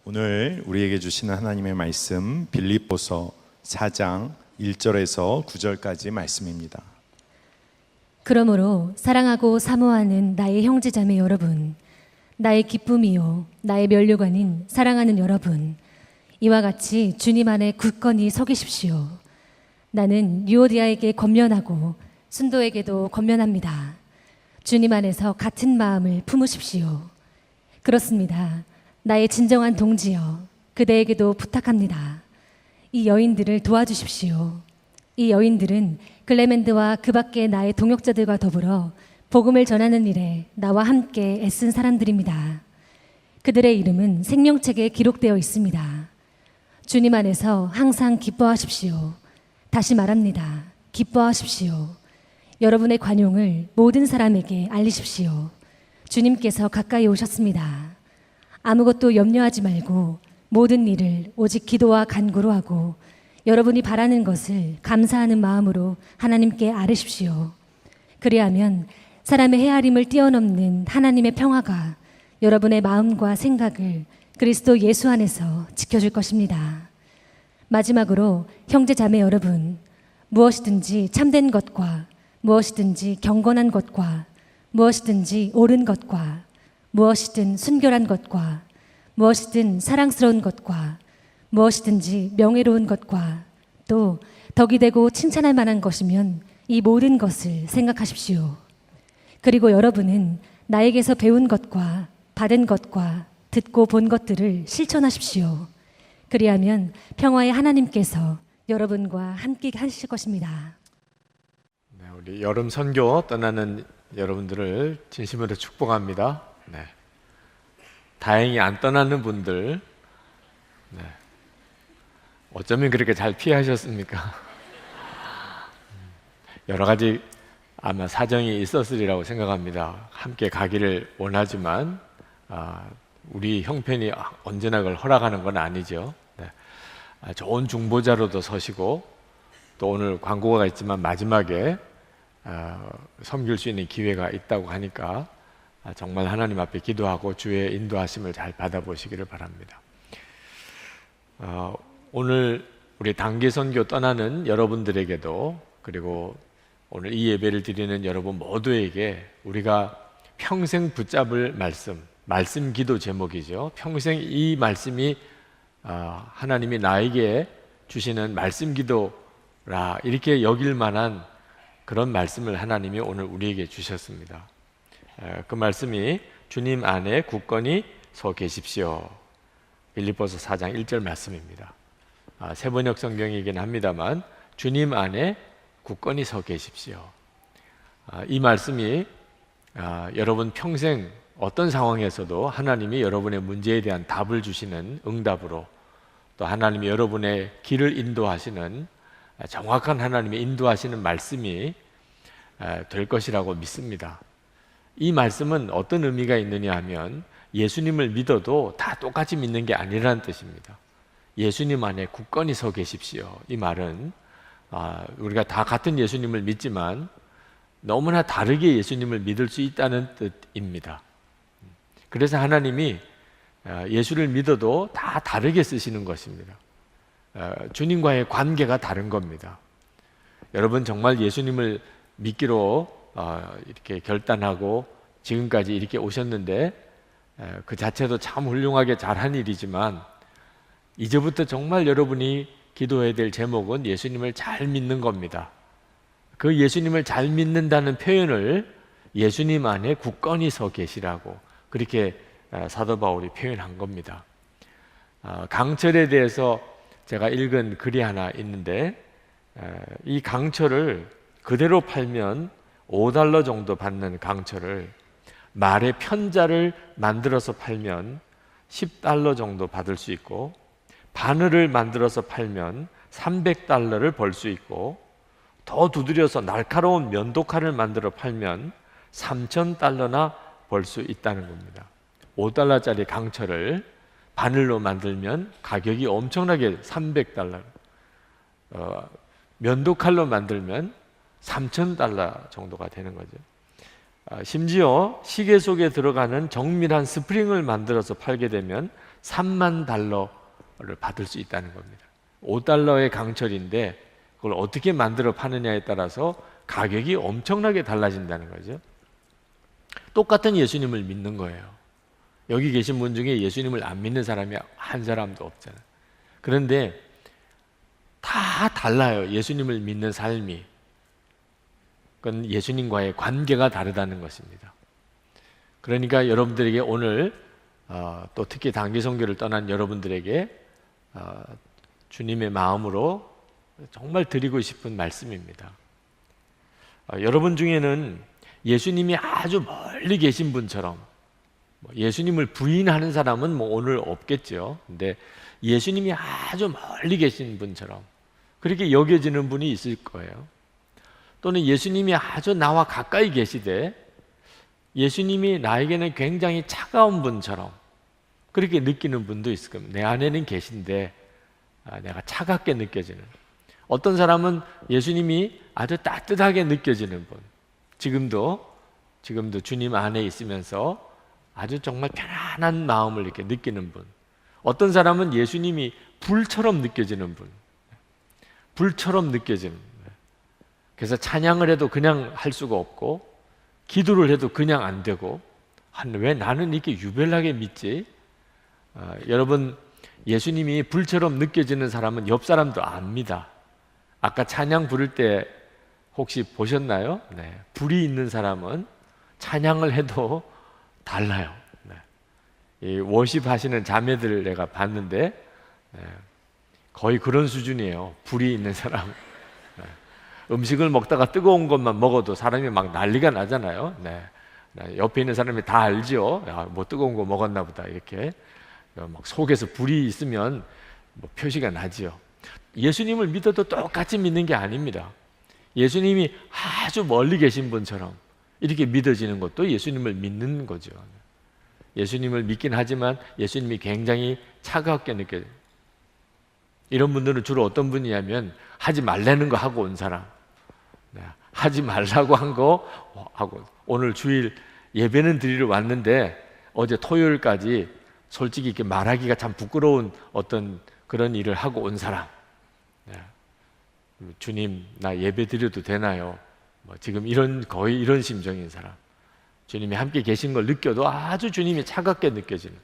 오늘 우리에게 주시는 하나님의 말씀 빌립보서 4장 1절에서 9절까지 말씀입니다. 그러므로 사랑하고 사모하는 나의 형제자매 여러분, 나의 기쁨이요 나의 면류관인 사랑하는 여러분, 이와 같이 주님 안에 굳건히 서 계십시오. 나는 유오디아에게 권면하고 순도에게도 권면합니다. 주님 안에서 같은 마음을 품으십시오. 그렇습니다. 나의 진정한 동지여, 그대에게도 부탁합니다. 이 여인들을 도와주십시오. 이 여인들은 글레멘드와 그 밖의 나의 동역자들과 더불어 복음을 전하는 일에 나와 함께 애쓴 사람들입니다. 그들의 이름은 생명책에 기록되어 있습니다. 주님 안에서 항상 기뻐하십시오. 다시 말합니다. 기뻐하십시오. 여러분의 관용을 모든 사람에게 알리십시오. 주님께서 가까이 오셨습니다. 아무것도 염려하지 말고 모든 일을 오직 기도와 간구로 하고 여러분이 바라는 것을 감사하는 마음으로 하나님께 아뢰십시오. 그리하면 사람의 헤아림을 뛰어넘는 하나님의 평화가 여러분의 마음과 생각을 그리스도 예수 안에서 지켜줄 것입니다. 마지막으로 형제 자매 여러분, 무엇이든지 참된 것과 무엇이든지 경건한 것과 무엇이든지 옳은 것과 무엇이든 순결한 것과 무엇이든 사랑스러운 것과 무엇이든지 명예로운 것과 또 덕이 되고 칭찬할 만한 것이면 이 모든 것을 생각하십시오. 그리고 여러분은 나에게서 배운 것과 받은 것과 듣고 본 것들을 실천하십시오. 그리하면 평화의 하나님께서 여러분과 함께 하실 것입니다. 네, 우리 여름 선교 떠나는 여러분들을 진심으로 축복합니다. 네. 다행히 안 떠나는 분들, 네. 어쩌면 그렇게 잘 피하셨습니까? 여러 가지 아마 사정이 있었으리라고 생각합니다. 함께 가기를 원하지만 우리 형편이 언제나 그걸 허락하는 건 아니죠. 네. 좋은 중보자로도 서시고 또 오늘 광고가 있지만 마지막에 섬길 수 있는 기회가 있다고 하니까 정말 하나님 앞에 기도하고 주의 인도하심을 잘 받아보시기를 바랍니다. 오늘 우리 단기 선교 떠나는 여러분들에게도 그리고 오늘 이 예배를 드리는 여러분 모두에게 우리가 평생 붙잡을 말씀 기도 제목이죠. 평생 이 말씀이 하나님이 나에게 주시는 말씀 기도라 이렇게 여길 만한 그런 말씀을 하나님이 오늘 우리에게 주셨습니다. 그 말씀이 주님 안에 굳건히 서 계십시오. 빌립보서 4장 1절 말씀입니다. 세번역 성경이긴 합니다만 주님 안에 굳건히 서 계십시오. 이 말씀이 여러분 평생 어떤 상황에서도 하나님이 여러분의 문제에 대한 답을 주시는 응답으로 또 하나님이 여러분의 길을 인도하시는 정확한 하나님의 인도하시는 말씀이 될 것이라고 믿습니다. 이 말씀은 어떤 의미가 있느냐 하면 예수님을 믿어도 다 똑같이 믿는 게 아니라는 뜻입니다. 예수님 안에 굳건히 서 계십시오. 이 말은 우리가 다 같은 예수님을 믿지만 너무나 다르게 예수님을 믿을 수 있다는 뜻입니다. 그래서 하나님이 예수를 믿어도 다 다르게 쓰시는 것입니다. 주님과의 관계가 다른 겁니다. 여러분 정말 예수님을 믿기로 이렇게 결단하고 지금까지 이렇게 오셨는데 그 자체도 참 훌륭하게 잘한 일이지만 이제부터 정말 여러분이 기도해야 될 제목은 예수님을 잘 믿는 겁니다. 그 예수님을 잘 믿는다는 표현을 예수님 안에 굳건히 서 계시라고 그렇게 사도 바울이 표현한 겁니다. 강철에 대해서 제가 읽은 글이 하나 있는데 이 강철을 그대로 팔면 $5 정도 받는 강철을 말의 편자를 만들어서 팔면 $10 정도 받을 수 있고 바늘을 만들어서 팔면 $300를 벌 수 있고 더 두드려서 날카로운 면도칼을 만들어 팔면 $3,000나 벌 수 있다는 겁니다. $5짜리 강철을 바늘로 만들면 가격이 엄청나게 $300, 면도칼로 만들면 $3,000 정도가 되는 거죠. 심지어 시계 속에 들어가는 정밀한 스프링을 만들어서 팔게 되면 3만 달러를 받을 수 있다는 겁니다. 5달러의 강철인데 그걸 어떻게 만들어 파느냐에 따라서 가격이 엄청나게 달라진다는 거죠. 똑같은 예수님을 믿는 거예요. 여기 계신 분 중에 예수님을 안 믿는 사람이 한 사람도 없잖아요. 그런데 다 달라요. 예수님을 믿는 삶이. 그건 예수님과의 관계가 다르다는 것입니다. 그러니까 여러분들에게 오늘 또 특히 단기 선교를 떠난 여러분들에게 주님의 마음으로 정말 드리고 싶은 말씀입니다. 여러분 중에는 예수님이 아주 멀리 계신 분처럼, 예수님을 부인하는 사람은 오늘 없겠죠. 근데 예수님이 아주 멀리 계신 분처럼 그렇게 여겨지는 분이 있을 거예요. 또는 예수님이 아주 나와 가까이 계시되 예수님이 나에게는 굉장히 차가운 분처럼 그렇게 느끼는 분도 있을 겁니다. 내 안에는 계신데 내가 차갑게 느껴지는. 어떤 사람은 예수님이 아주 따뜻하게 느껴지는 분, 지금도 주님 안에 있으면서 아주 정말 편안한 마음을 이렇게 느끼는 분. 어떤 사람은 예수님이 불처럼 느껴지는 분, 불처럼 느껴지는 분. 그래서 찬양을 해도 그냥 할 수가 없고 기도를 해도 그냥 안 되고, 왜 나는 이렇게 유별나게 믿지? 여러분, 예수님이 불처럼 느껴지는 사람은 옆 사람도 압니다. 아까 찬양 부를 때 혹시 보셨나요? 네. 불이 있는 사람은 찬양을 해도 달라요. 네. 이 워십 하시는 자매들 내가 봤는데 거의 그런 수준이에요. 불이 있는 사람. 네. 음식을 먹다가 뜨거운 것만 먹어도 사람이 막 난리가 나잖아요. 네. 옆에 있는 사람이 다 알죠. 야, 뭐 뜨거운 거 먹었나 보다 이렇게. 막 속에서 불이 있으면 표시가 나지요. 예수님을 믿어도 똑같이 믿는 게 아닙니다. 예수님이 아주 멀리 계신 분처럼 이렇게 믿어지는 것도 예수님을 믿는 거죠. 예수님을 믿긴 하지만 예수님이 굉장히 차갑게 느껴져요. 이런 분들은 주로 어떤 분이냐면 하지 말라는 거 하고 온 사람, 하지 말라고 한 거 하고, 오늘 주일 예배는 드리러 왔는데 어제 토요일까지 솔직히 이렇게 말하기가 참 부끄러운 어떤 그런 일을 하고 온 사람. 주님, 나 예배 드려도 되나요? 지금 거의 이런 심정인 사람. 주님이 함께 계신 걸 느껴도 아주 주님이 차갑게 느껴지는,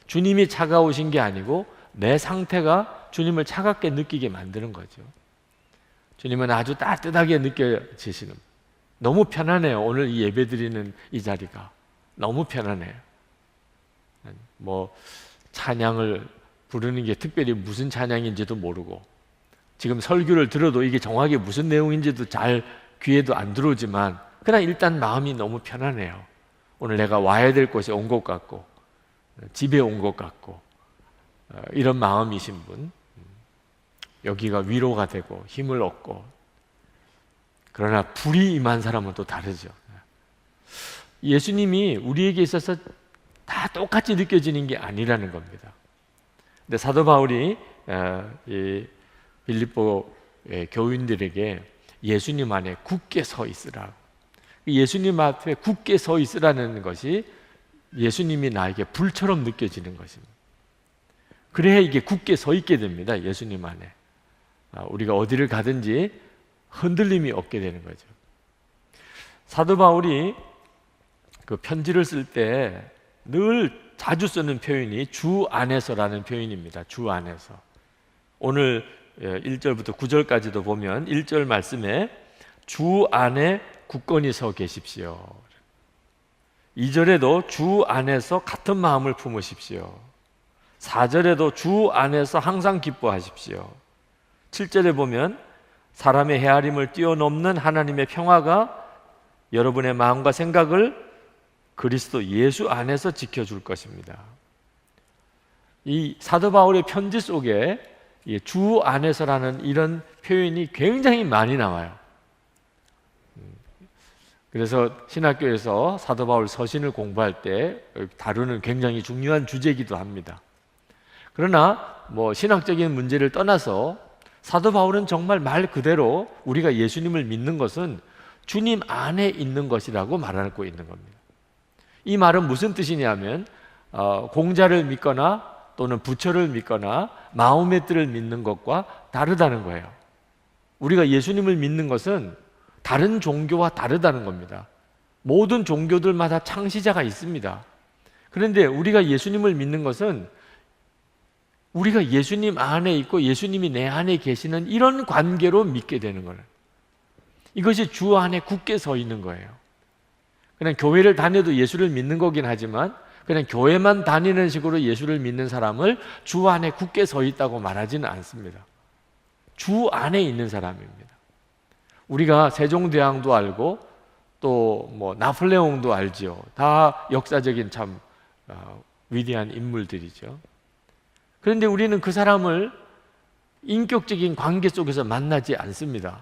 주님이 차가우신 게 아니고 내 상태가 주님을 차갑게 느끼게 만드는 거죠. 주님은 아주 따뜻하게 느껴지시는, 너무 편안해요. 오늘 이 예배 드리는 이 자리가 너무 편안해요. 찬양을 부르는 게 특별히 무슨 찬양인지도 모르고, 지금 설교를 들어도 이게 정확히 무슨 내용인지도 잘 귀에도 안 들어오지만 그냥 일단 마음이 너무 편안해요. 오늘 내가 와야 될 곳에 온 것 같고 집에 온 것 같고, 이런 마음이신 분, 여기가 위로가 되고 힘을 얻고. 그러나 불이 임한 사람은 또 다르죠. 예수님이 우리에게 있어서 다 똑같이 느껴지는 게 아니라는 겁니다. 근데 사도 바울이 이 빌립보 교인들에게 예수님 안에 굳게 서 있으라, 예수님 앞에 굳게 서 있으라는 것이 예수님이 나에게 불처럼 느껴지는 것입니다. 그래야 이게 굳게 서 있게 됩니다. 예수님 안에 우리가 어디를 가든지 흔들림이 없게 되는 거죠. 사도 바울이 그 편지를 쓸 때 늘 자주 쓰는 표현이 주 안에서라는 표현입니다. 주 안에서. 오늘 1절부터 9절까지도 보면 1절 말씀에 주 안에 굳건히 서 계십시오. 2절에도 주 안에서 같은 마음을 품으십시오. 4절에도 주 안에서 항상 기뻐하십시오. 7절에 보면 사람의 헤아림을 뛰어넘는 하나님의 평화가 여러분의 마음과 생각을 그리스도 예수 안에서 지켜줄 것입니다. 이 사도 바울의 편지 속에 주 안에서라는 이런 표현이 굉장히 많이 나와요. 그래서 신학교에서 사도 바울 서신을 공부할 때 다루는 굉장히 중요한 주제이기도 합니다. 그러나 신학적인 문제를 떠나서 사도 바울은 정말 말 그대로 우리가 예수님을 믿는 것은 주님 안에 있는 것이라고 말하고 있는 겁니다. 이 말은 무슨 뜻이냐면 공자를 믿거나 또는 부처를 믿거나 마호메트를 믿는 것과 다르다는 거예요. 우리가 예수님을 믿는 것은 다른 종교와 다르다는 겁니다. 모든 종교들마다 창시자가 있습니다. 그런데 우리가 예수님을 믿는 것은 우리가 예수님 안에 있고 예수님이 내 안에 계시는 이런 관계로 믿게 되는 거예요. 이것이 주 안에 굳게 서 있는 거예요. 그냥 교회를 다녀도 예수를 믿는 거긴 하지만 그냥 교회만 다니는 식으로 예수를 믿는 사람을 주 안에 굳게 서 있다고 말하지는 않습니다. 주 안에 있는 사람입니다. 우리가 세종대왕도 알고 또 뭐 나폴레옹도 알지요. 다 역사적인 참 위대한 인물들이죠. 그런데 우리는 그 사람을 인격적인 관계 속에서 만나지 않습니다.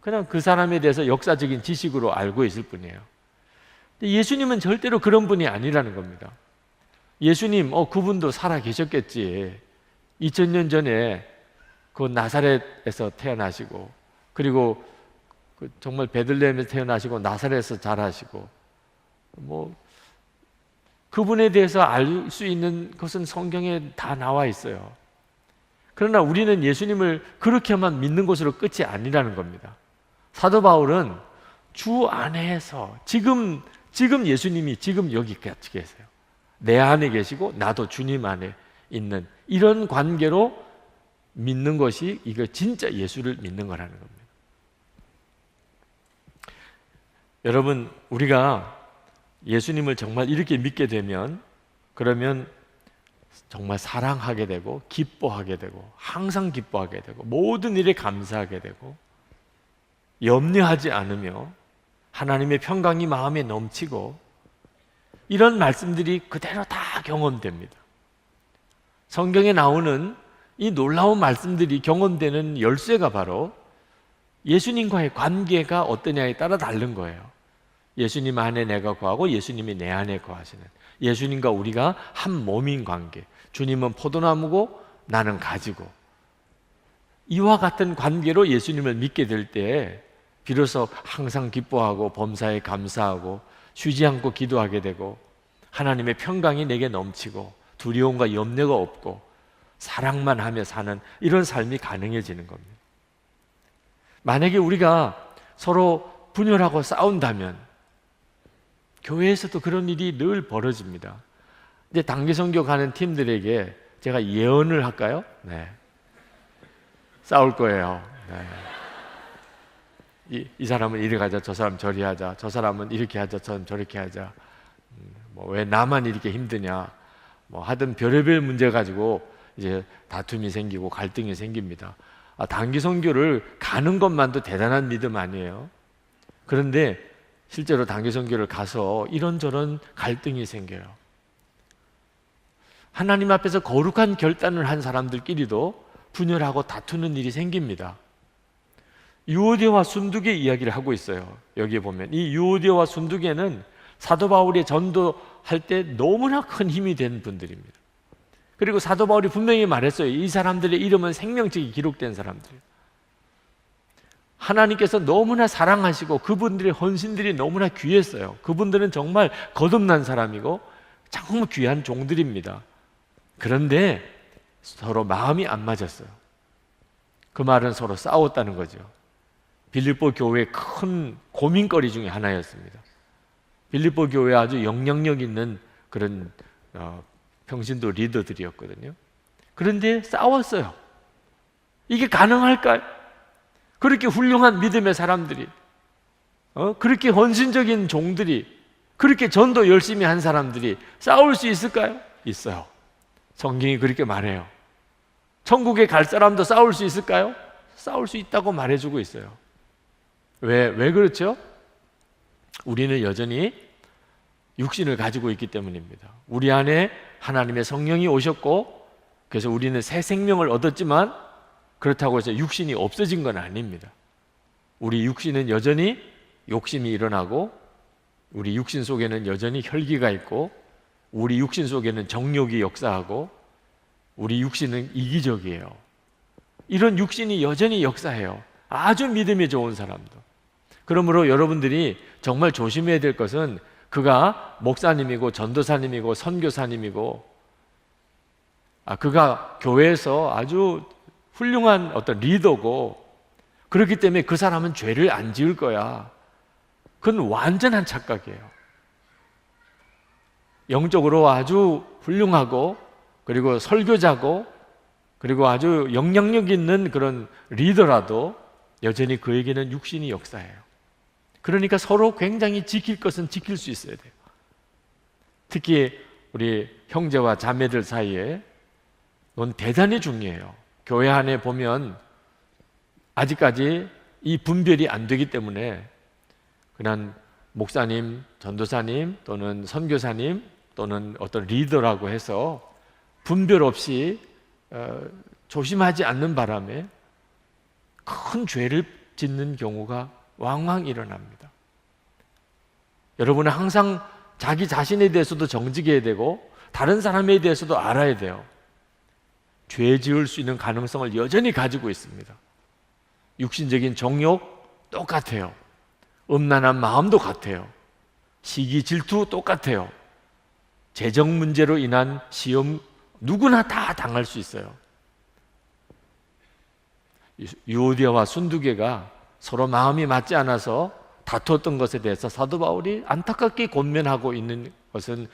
그냥 그 사람에 대해서 역사적인 지식으로 알고 있을 뿐이에요. 예수님은 절대로 그런 분이 아니라는 겁니다. 예수님, 그분도 살아 계셨겠지. 2000년 전에 그 나사렛에서 태어나시고, 그리고 정말 베들레헴에서 태어나시고 나사렛에서 자라시고, 뭐 그분에 대해서 알 수 있는 것은 성경에 다 나와 있어요. 그러나 우리는 예수님을 그렇게만 믿는 것으로 끝이 아니라는 겁니다. 사도 바울은 주 안에서 지금 예수님이 지금 여기 계세요. 내 안에 계시고 나도 주님 안에 있는 이런 관계로 믿는 것이 이거 진짜 예수를 믿는 거라는 겁니다. 여러분, 우리가 예수님을 정말 이렇게 믿게 되면 그러면 정말 사랑하게 되고 기뻐하게 되고 항상 기뻐하게 되고 모든 일에 감사하게 되고 염려하지 않으며 하나님의 평강이 마음에 넘치고 이런 말씀들이 그대로 다 경험됩니다. 성경에 나오는 이 놀라운 말씀들이 경험되는 열쇠가 바로 예수님과의 관계가 어떠냐에 따라 다른 거예요. 예수님 안에 내가 거하고 예수님이 내 안에 거하시는 예수님과 우리가 한 몸인 관계. 주님은 포도나무고 나는 가지고 이와 같은 관계로 예수님을 믿게 될 때 비로소 항상 기뻐하고 범사에 감사하고 쉬지 않고 기도하게 되고 하나님의 평강이 내게 넘치고 두려움과 염려가 없고 사랑만 하며 사는 이런 삶이 가능해지는 겁니다. 만약에 우리가 서로 분열하고 싸운다면 교회에서도 그런 일이 늘 벌어집니다. 이제 단기선교 가는 팀들에게 제가 예언을 할까요? 네. 싸울 거예요. 네. 이 사람은 이리 가자, 저 사람 저리 하자, 저 사람은 이렇게 하자, 저는 저렇게 하자. 왜 나만 이렇게 힘드냐? 하든 별의별 문제 가지고 이제 다툼이 생기고 갈등이 생깁니다. 단기선교를 가는 것만도 대단한 믿음 아니에요? 그런데 실제로 단기선교를 가서 이런저런 갈등이 생겨요. 하나님 앞에서 거룩한 결단을 한 사람들끼리도 분열하고 다투는 일이 생깁니다. 유오디아와 순두계 이야기를 하고 있어요. 여기에 보면 이 유오디아와 순두계는 사도 바울이 전도할 때 너무나 큰 힘이 된 분들입니다. 그리고 사도 바울이 분명히 말했어요. 이 사람들의 이름은 생명책이 기록된 사람들. 하나님께서 너무나 사랑하시고 그분들의 헌신들이 너무나 귀했어요. 그분들은 정말 거듭난 사람이고 정말 귀한 종들입니다. 그런데 서로 마음이 안 맞았어요. 그 말은 서로 싸웠다는 거죠. 빌립보 교회의 큰 고민거리 중에 하나였습니다. 빌립보 교회 아주 영향력 있는 그런 평신도 리더들이었거든요. 그런데 싸웠어요. 이게 가능할까요? 그렇게 훌륭한 믿음의 사람들이, 그렇게 헌신적인 종들이, 그렇게 전도 열심히 한 사람들이 싸울 수 있을까요? 있어요. 성경이 그렇게 말해요. 천국에 갈 사람도 싸울 수 있을까요? 싸울 수 있다고 말해주고 있어요. 왜 그렇죠? 우리는 여전히 육신을 가지고 있기 때문입니다. 우리 안에 하나님의 성령이 오셨고 그래서 우리는 새 생명을 얻었지만 그렇다고 해서 육신이 없어진 건 아닙니다. 우리 육신은 여전히 욕심이 일어나고 우리 육신 속에는 여전히 혈기가 있고 우리 육신 속에는 정욕이 역사하고 우리 육신은 이기적이에요. 이런 육신이 여전히 역사해요. 아주 믿음이 좋은 사람도. 그러므로 여러분들이 정말 조심해야 될 것은 그가 목사님이고 전도사님이고 선교사님이고 그가 교회에서 아주 훌륭한 어떤 리더고 그렇기 때문에 그 사람은 죄를 안 지을 거야. 그건 완전한 착각이에요. 영적으로 아주 훌륭하고 그리고 설교자고 그리고 아주 영향력 있는 그런 리더라도 여전히 그에게는 육신이 역사해요. 그러니까 서로 굉장히 지킬 것은 지킬 수 있어야 돼요. 특히 우리 형제와 자매들 사이에 넌 대단히 중요해요. 교회 안에 보면 아직까지 이 분별이 안 되기 때문에 그냥 목사님, 전도사님 또는 선교사님 또는 어떤 리더라고 해서 분별 없이 조심하지 않는 바람에 큰 죄를 짓는 경우가 왕왕 일어납니다. 여러분은 항상 자기 자신에 대해서도 정직해야 되고 다른 사람에 대해서도 알아야 돼요. 죄 지을 수 있는 가능성을 여전히 가지고 있습니다. 육신적인 정욕 똑같아요. 음란한 마음도 같아요. 시기 질투 똑같아요. 재정 문제로 인한 시험 누구나 다 당할 수 있어요. 유오디아와 순두개가 서로 마음이 맞지 않아서 다투었던 것에 대해서 사도 바울이 안타깝게 권면하고 있는 것은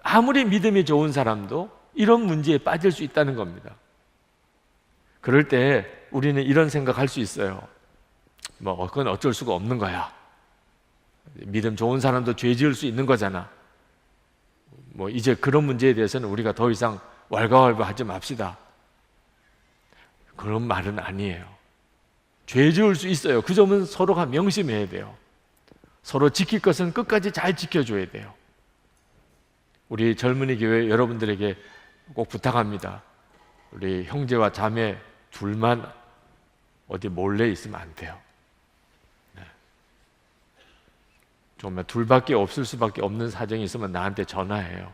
아무리 믿음이 좋은 사람도 이런 문제에 빠질 수 있다는 겁니다. 그럴 때 우리는 이런 생각할 수 있어요. 그건 어쩔 수가 없는 거야. 믿음 좋은 사람도 죄 지을 수 있는 거잖아. 이제 그런 문제에 대해서는 우리가 더 이상 왈가왈부하지 맙시다. 그런 말은 아니에요. 죄 지을 수 있어요. 그 점은 서로가 명심해야 돼요. 서로 지킬 것은 끝까지 잘 지켜줘야 돼요. 우리 젊은이 교회 여러분들에게 꼭 부탁합니다. 우리 형제와 자매 둘만 어디 몰래 있으면 안 돼요. 정말 둘밖에 없을 수밖에 없는 사정이 있으면 나한테 전화해요.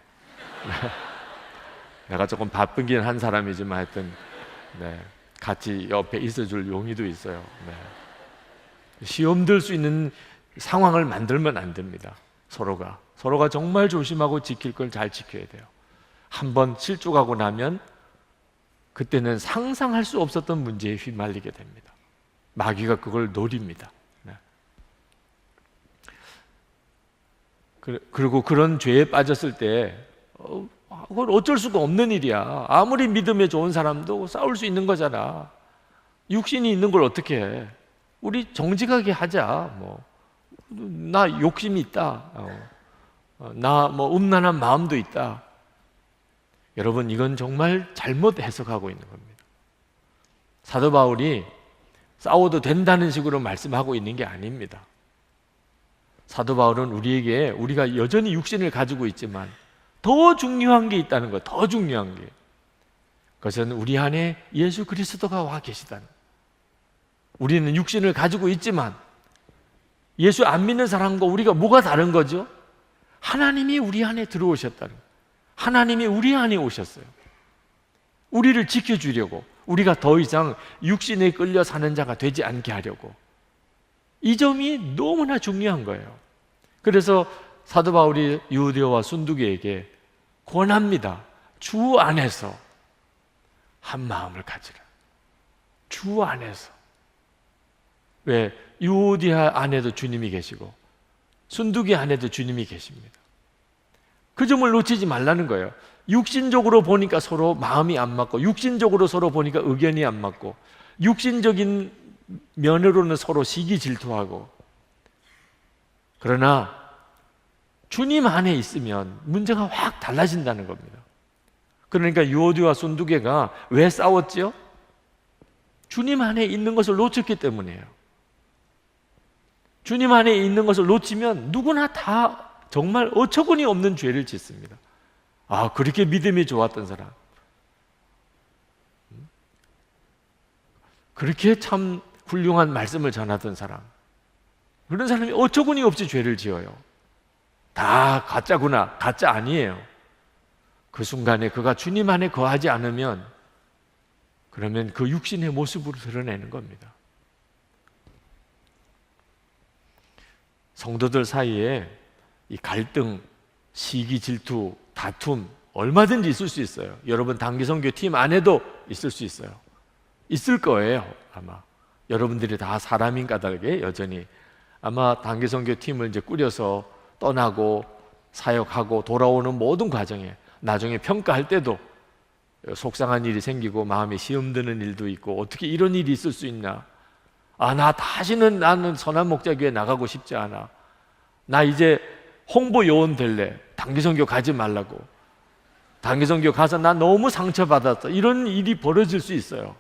내가 조금 바쁘긴 한 사람이지만 하여튼 같이 옆에 있어줄 용의도 있어요. 시험 들 수 있는 상황을 만들면 안 됩니다. 서로가 정말 조심하고 지킬 걸 잘 지켜야 돼요. 한번 실족하고 나면 그때는 상상할 수 없었던 문제에 휘말리게 됩니다. 마귀가 그걸 노립니다. 그리고 그런 죄에 빠졌을 때 그걸 어쩔 수가 없는 일이야. 아무리 믿음에 좋은 사람도 싸울 수 있는 거잖아. 육신이 있는 걸 어떻게 해? 우리 정직하게 하자. 나 욕심이 있다. 나 음란한 마음도 있다. 여러분, 이건 정말 잘못 해석하고 있는 겁니다. 사도 바울이 싸워도 된다는 식으로 말씀하고 있는 게 아닙니다. 사도 바울은 우리에게 우리가 여전히 육신을 가지고 있지만 더 중요한 게 있다는 것, 더 중요한 게 그것은 우리 안에 예수 그리스도가 와 계시다는 것. 우리는 육신을 가지고 있지만 예수 안 믿는 사람과 우리가 뭐가 다른 거죠? 하나님이 우리 안에 들어오셨다는 것. 하나님이 우리 안에 오셨어요. 우리를 지켜주려고, 우리가 더 이상 육신에 끌려 사는 자가 되지 않게 하려고. 이 점이 너무나 중요한 거예요. 그래서 사도 바울이 유오디아와 순두개에게 권합니다. 주 안에서 한 마음을 가지라. 주 안에서. 왜? 유오디아 안에도 주님이 계시고 순두개 안에도 주님이 계십니다. 그 점을 놓치지 말라는 거예요. 육신적으로 보니까 서로 마음이 안 맞고 육신적으로 서로 보니까 의견이 안 맞고 육신적인 면으로는 서로 시기 질투하고, 그러나 주님 안에 있으면 문제가 확 달라진다는 겁니다. 그러니까 유오디아와 순두개가 왜 싸웠죠? 주님 안에 있는 것을 놓쳤기 때문이에요. 주님 안에 있는 것을 놓치면 누구나 다 정말 어처구니 없는 죄를 짓습니다. 그렇게 믿음이 좋았던 사람, 그렇게 참 훌륭한 말씀을 전하던 사람, 그런 사람이 어처구니 없이 죄를 지어요. 다 가짜구나. 가짜 아니에요. 그 순간에 그가 주님 안에 거하지 않으면 그러면 그 육신의 모습으로 드러내는 겁니다. 성도들 사이에 이 갈등, 시기, 질투, 다툼 얼마든지 있을 수 있어요. 여러분 단기선교 팀 안에도 있을 수 있어요. 있을 거예요. 아마 여러분들이 다 사람인 까닭에 여전히 아마 단기선교 팀을 이제 꾸려서 떠나고 사역하고 돌아오는 모든 과정에 나중에 평가할 때도 속상한 일이 생기고 마음에 시험 드는 일도 있고 어떻게 이런 일이 있을 수 있나? 나 다시는 나는 선한 목자교회 나가고 싶지 않아. 나 이제 홍보 요원 될래. 단기선교 가지 말라고. 단기선교 가서 나 너무 상처받았어. 이런 일이 벌어질 수 있어요.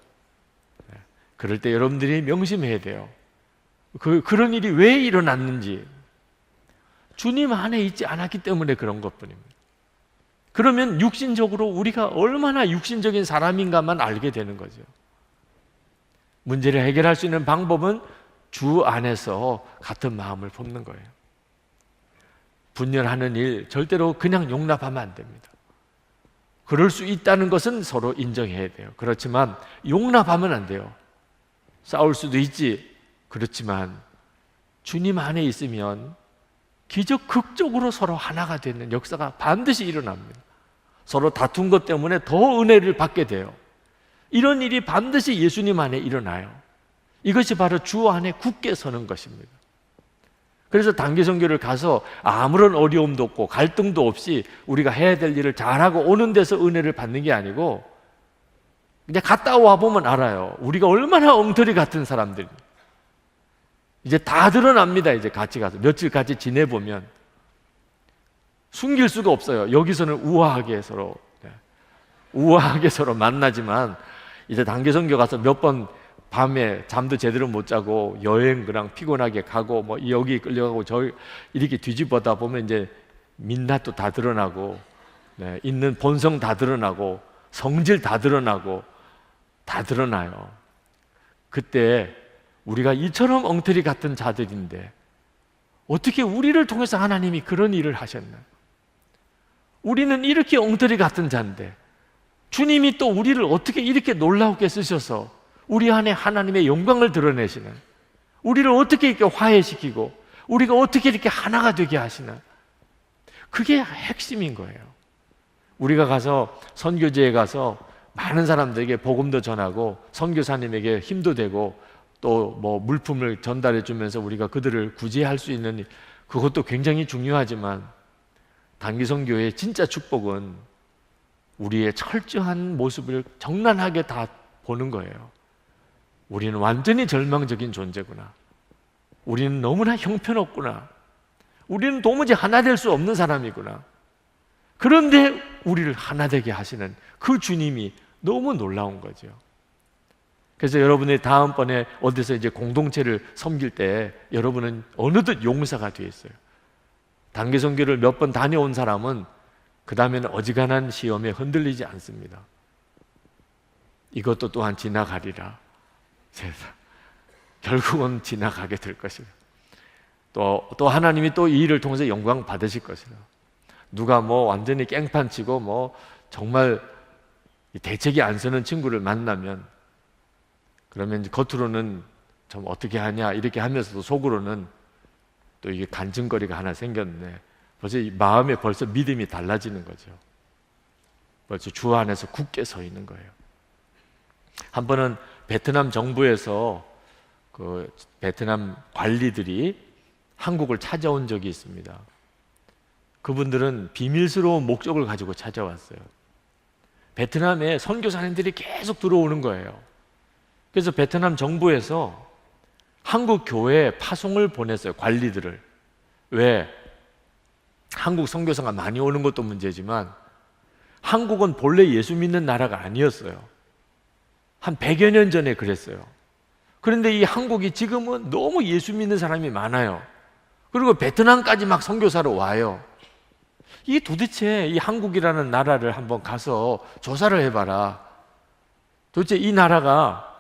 그럴 때 여러분들이 명심해야 돼요. 그런 일이 왜 일어났는지 주님 안에 있지 않았기 때문에 그런 것뿐입니다. 그러면 육신적으로 우리가 얼마나 육신적인 사람인가만 알게 되는 거죠. 문제를 해결할 수 있는 방법은 주 안에서 같은 마음을 품는 거예요. 분열하는 일 절대로 그냥 용납하면 안 됩니다. 그럴 수 있다는 것은 서로 인정해야 돼요. 그렇지만 용납하면 안 돼요. 싸울 수도 있지. 그렇지만 주님 안에 있으면 기적극적으로 서로 하나가 되는 역사가 반드시 일어납니다. 서로 다툰 것 때문에 더 은혜를 받게 돼요. 이런 일이 반드시 예수님 안에 일어나요. 이것이 바로 주 안에 굳게 서는 것입니다. 그래서 단기선교를 가서 아무런 어려움도 없고 갈등도 없이 우리가 해야 될 일을 잘하고 오는 데서 은혜를 받는 게 아니고 그냥 갔다 와 보면 알아요. 우리가 얼마나 엉터리 같은 사람들. 이제 다 드러납니다. 이제 같이 가서 며칠 같이 지내보면 숨길 수가 없어요. 여기서는 우아하게 서로 만나지만 이제 단기선교 가서 몇 번 밤에 잠도 제대로 못 자고 여행 그냥 피곤하게 가고 뭐 여기 끌려가고 저 이렇게 뒤집어다 보면 이제 민낯도 다 드러나고 있는 본성 다 드러나고 성질 다 드러나고 다 드러나요. 그때 우리가 이처럼 엉터리 같은 자들인데 어떻게 우리를 통해서 하나님이 그런 일을 하셨나? 우리는 이렇게 엉터리 같은 자인데 주님이 또 우리를 어떻게 이렇게 놀라우게 쓰셔서 우리 안에 하나님의 영광을 드러내시는, 우리를 어떻게 이렇게 화해시키고 우리가 어떻게 이렇게 하나가 되게 하시나? 그게 핵심인 거예요. 우리가 가서 선교지에 가서 많은 사람들에게 복음도 전하고 선교사님에게 힘도 되고 또 뭐 물품을 전달해 주면서 우리가 그들을 구제할 수 있는 그것도 굉장히 중요하지만 단기선교의 진짜 축복은 우리의 철저한 모습을 정난하게 다 보는 거예요. 우리는 완전히 절망적인 존재구나. 우리는 너무나 형편없구나. 우리는 도무지 하나 될 수 없는 사람이구나. 그런데 우리를 하나 되게 하시는 그 주님이 너무 놀라운 거죠. 그래서 여러분이 다음번에 어디서 이제 공동체를 섬길 때 여러분은 어느덧 용사가 되어 있어요. 단기선교를 몇 번 다녀온 사람은 그 다음에는 어지간한 시험에 흔들리지 않습니다. 이것도 또한 지나가리라. 결국은 지나가게 될 것이다. 또 하나님이 또 이 일을 통해서 영광 받으실 것이다. 누가 뭐 완전히 깽판 치고 뭐 정말 대책이 안 서는 친구를 만나면 그러면 이제 겉으로는 좀 어떻게 하냐 이렇게 하면서도 속으로는 또 이게 간증거리가 하나 생겼네. 벌써 이 마음에 벌써 믿음이 달라지는 거죠. 벌써 주 안에서 굳게 서 있는 거예요. 한 번은 베트남 정부에서 그 베트남 관리들이 한국을 찾아온 적이 있습니다. 그분들은 비밀스러운 목적을 가지고 찾아왔어요. 베트남에 선교사님들이 계속 들어오는 거예요. 그래서 베트남 정부에서 한국 교회에 파송을 보냈어요. 관리들을. 왜? 한국 선교사가 많이 오는 것도 문제지만 한국은 본래 예수 믿는 나라가 아니었어요. 한 100여 년 전에 그랬어요. 그런데 이 한국이 지금은 너무 예수 믿는 사람이 많아요. 그리고 베트남까지 막 선교사로 와요. 이 도대체 이 한국이라는 나라를 한번 가서 조사를 해봐라. 도대체 이 나라가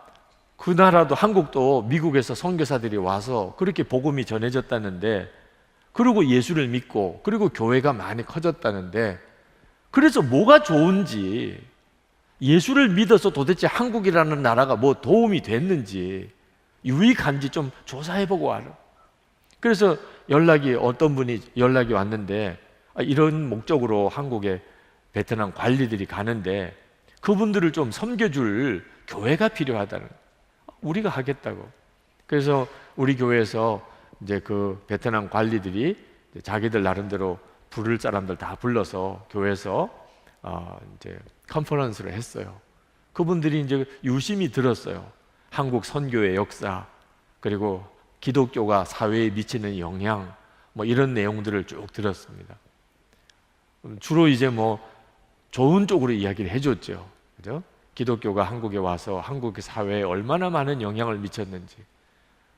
그 나라도 한국도 미국에서 선교사들이 와서 그렇게 복음이 전해졌다는데 그리고 예수를 믿고 그리고 교회가 많이 커졌다는데 그래서 뭐가 좋은지 예수를 믿어서 도대체 한국이라는 나라가 뭐 도움이 됐는지 유익한지 좀 조사해보고 와라. 그래서 어떤 분이 연락이 왔는데 이런 목적으로 한국에 베트남 관리들이 가는데 그분들을 좀 섬겨줄 교회가 필요하다는 거예요. 우리가 하겠다고. 그래서 우리 교회에서 이제 그 베트남 관리들이 자기들 나름대로 부를 사람들 다 불러서 교회에서 이제 컨퍼런스를 했어요. 그분들이 이제 유심히 들었어요. 한국 선교의 역사, 그리고 기독교가 사회에 미치는 영향, 뭐 이런 내용들을 쭉 들었습니다. 주로 이제 뭐 좋은 쪽으로 이야기를 해줬죠. 그죠? 기독교가 한국에 와서 한국 사회에 얼마나 많은 영향을 미쳤는지,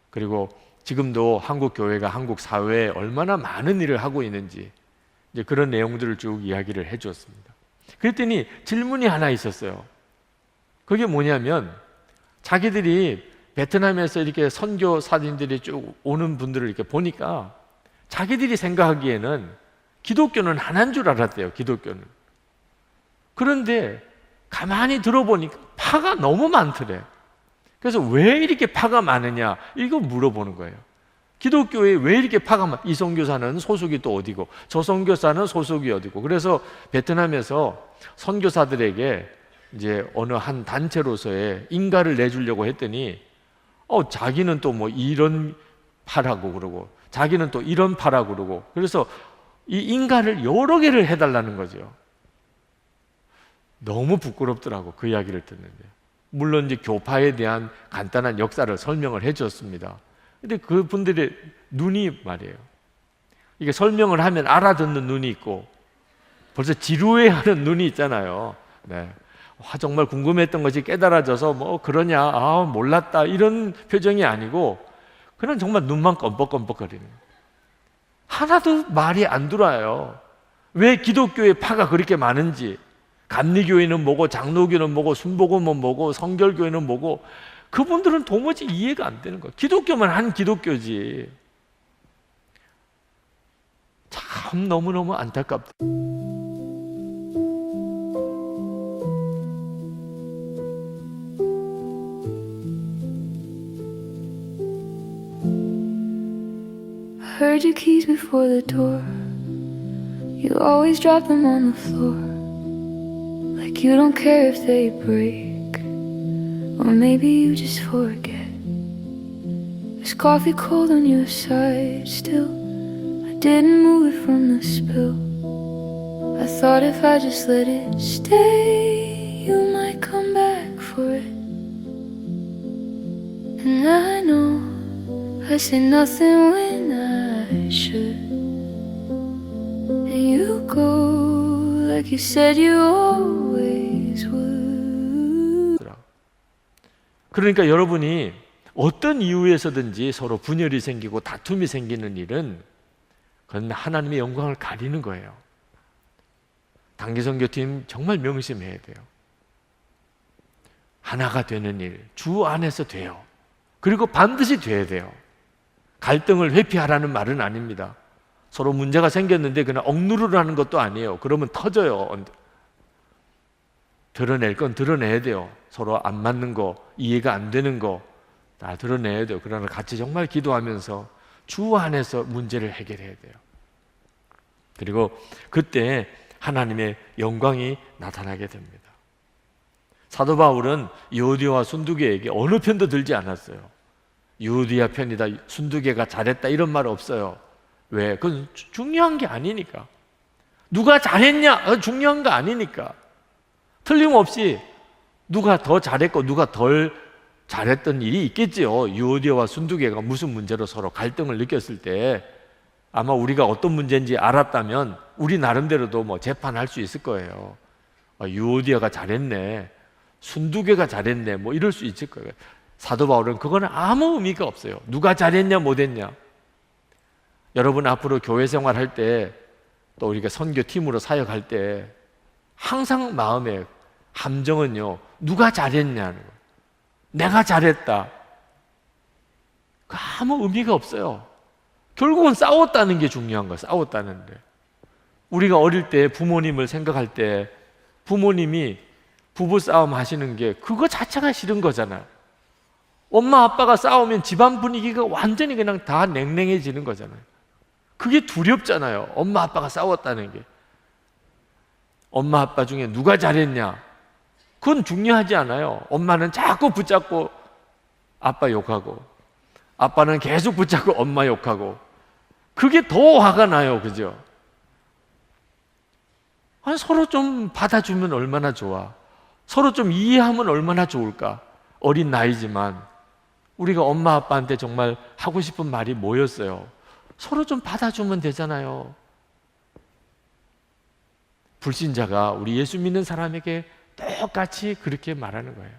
그리고 지금도 한국 교회가 한국 사회에 얼마나 많은 일을 하고 있는지, 이제 그런 내용들을 쭉 이야기를 해주었습니다. 그랬더니 질문이 하나 있었어요. 그게 뭐냐면, 자기들이 베트남에서 이렇게 선교사님들이 쭉 오는 분들을 이렇게 보니까 자기들이 생각하기에는 기독교는 하나인 줄 알았대요. 기독교는. 그런데 가만히 들어보니까 파가 너무 많더래. 그래서 왜 이렇게 파가 많으냐, 이거 물어보는 거예요. 기독교에 왜 이렇게 파가 많? 이 선교사는 소속이 또 어디고, 저 선교사는 소속이 어디고. 그래서 베트남에서 선교사들에게 이제 어느 한 단체로서의 인가를 내주려고 했더니 자기는 또 뭐 이런 파라고 그러고, 자기는 또 이런 파라고 그러고, 그래서 이 인가를 여러 개를 해달라는 거죠. 너무 부끄럽더라고, 그 이야기를 듣는데. 물론 이제 교파에 대한 간단한 역사를 설명을 해줬습니다. 근데 그분들의 눈이 말이에요, 이게 설명을 하면 알아듣는 눈이 있고 벌써 지루해하는 눈이 있잖아요. 네. 정말 궁금했던 것이 깨달아져서 뭐 그러냐, 몰랐다, 이런 표정이 아니고 그냥 정말 눈만 껌뻑껌뻑거리는 거예요. 하나도 말이 안 들어와요. 왜 기독교의 파가 그렇게 많은지, 감리교회는 뭐고, 장로교는 뭐고, 순복음은 뭐고, 성결교회는 뭐고, 그분들은 도무지 이해가 안 되는 거예요. 기독교만 한 기독교지. 참 너무너무 안타깝다. I heard your keys before the door. You always drop them on the floor, like you don't care if they break, or maybe you just forget. Is coffee cold on your side still? I didn't move it from the spill. I thought if I just let it stay, you might come back for it. And I know I say nothing when I should, and you go like you said you always would. 그러니까 여러분이 어떤 이유에서든지 서로 분열이 생기고 다툼이 생기는 일은 그건 하나님의 영광을 가리는 거예요. 단기선교팀 정말 명심해야 돼요. 하나가 되는 일, 주 안에서 돼요. 그리고 반드시 돼야 돼요. 갈등을 회피하라는 말은 아닙니다. 서로 문제가 생겼는데 그냥 억누르라는 것도 아니에요. 그러면 터져요. 드러낼 건 드러내야 돼요. 서로 안 맞는 거, 이해가 안 되는 거 다 드러내야 돼요. 그러나 같이 정말 기도하면서 주 안에서 문제를 해결해야 돼요. 그리고 그때 하나님의 영광이 나타나게 됩니다. 사도 바울은 유오디아와 순두계에게 어느 편도 들지 않았어요. 유오디아 편이다, 순두계가 잘했다, 이런 말 없어요. 왜? 그건 중요한 게 아니니까. 누가 잘했냐? 중요한 거 아니니까. 틀림없이 누가 더 잘했고 누가 덜 잘했던 일이 있겠지요. 유오디아와 순두계가 무슨 문제로 서로 갈등을 느꼈을 때 아마 우리가 어떤 문제인지 알았다면 우리 나름대로도 뭐 재판할 수 있을 거예요. 유오디아가 잘했네, 순두계가 잘했네, 뭐 이럴 수 있을 거예요. 사도 바울은 그거는 아무 의미가 없어요. 누가 잘했냐 못했냐. 여러분 앞으로 교회 생활할 때, 또 우리가 선교팀으로 사역할 때 항상 마음에 함정은요, 누가 잘했냐는 거예요. 내가 잘했다, 아무 의미가 없어요. 결국은 싸웠다는 게 중요한 거예요. 싸웠다는데. 우리가 어릴 때 부모님을 생각할 때 부모님이 부부싸움 하시는 게 그거 자체가 싫은 거잖아요. 엄마 아빠가 싸우면 집안 분위기가 완전히 그냥 다 냉랭해지는 거잖아요. 그게 두렵잖아요. 엄마 아빠가 싸웠다는 게. 엄마 아빠 중에 누가 잘했냐? 그건 중요하지 않아요. 엄마는 자꾸 붙잡고 아빠 욕하고, 아빠는 계속 붙잡고 엄마 욕하고, 그게 더 화가 나요. 그죠? 아니, 서로 좀 받아주면 얼마나 좋아. 서로 좀 이해하면 얼마나 좋을까. 어린 나이지만 우리가 엄마 아빠한테 정말 하고 싶은 말이 뭐였어요? 서로 좀 받아주면 되잖아요. 불신자가 우리 예수 믿는 사람에게 똑같이 그렇게 말하는 거예요.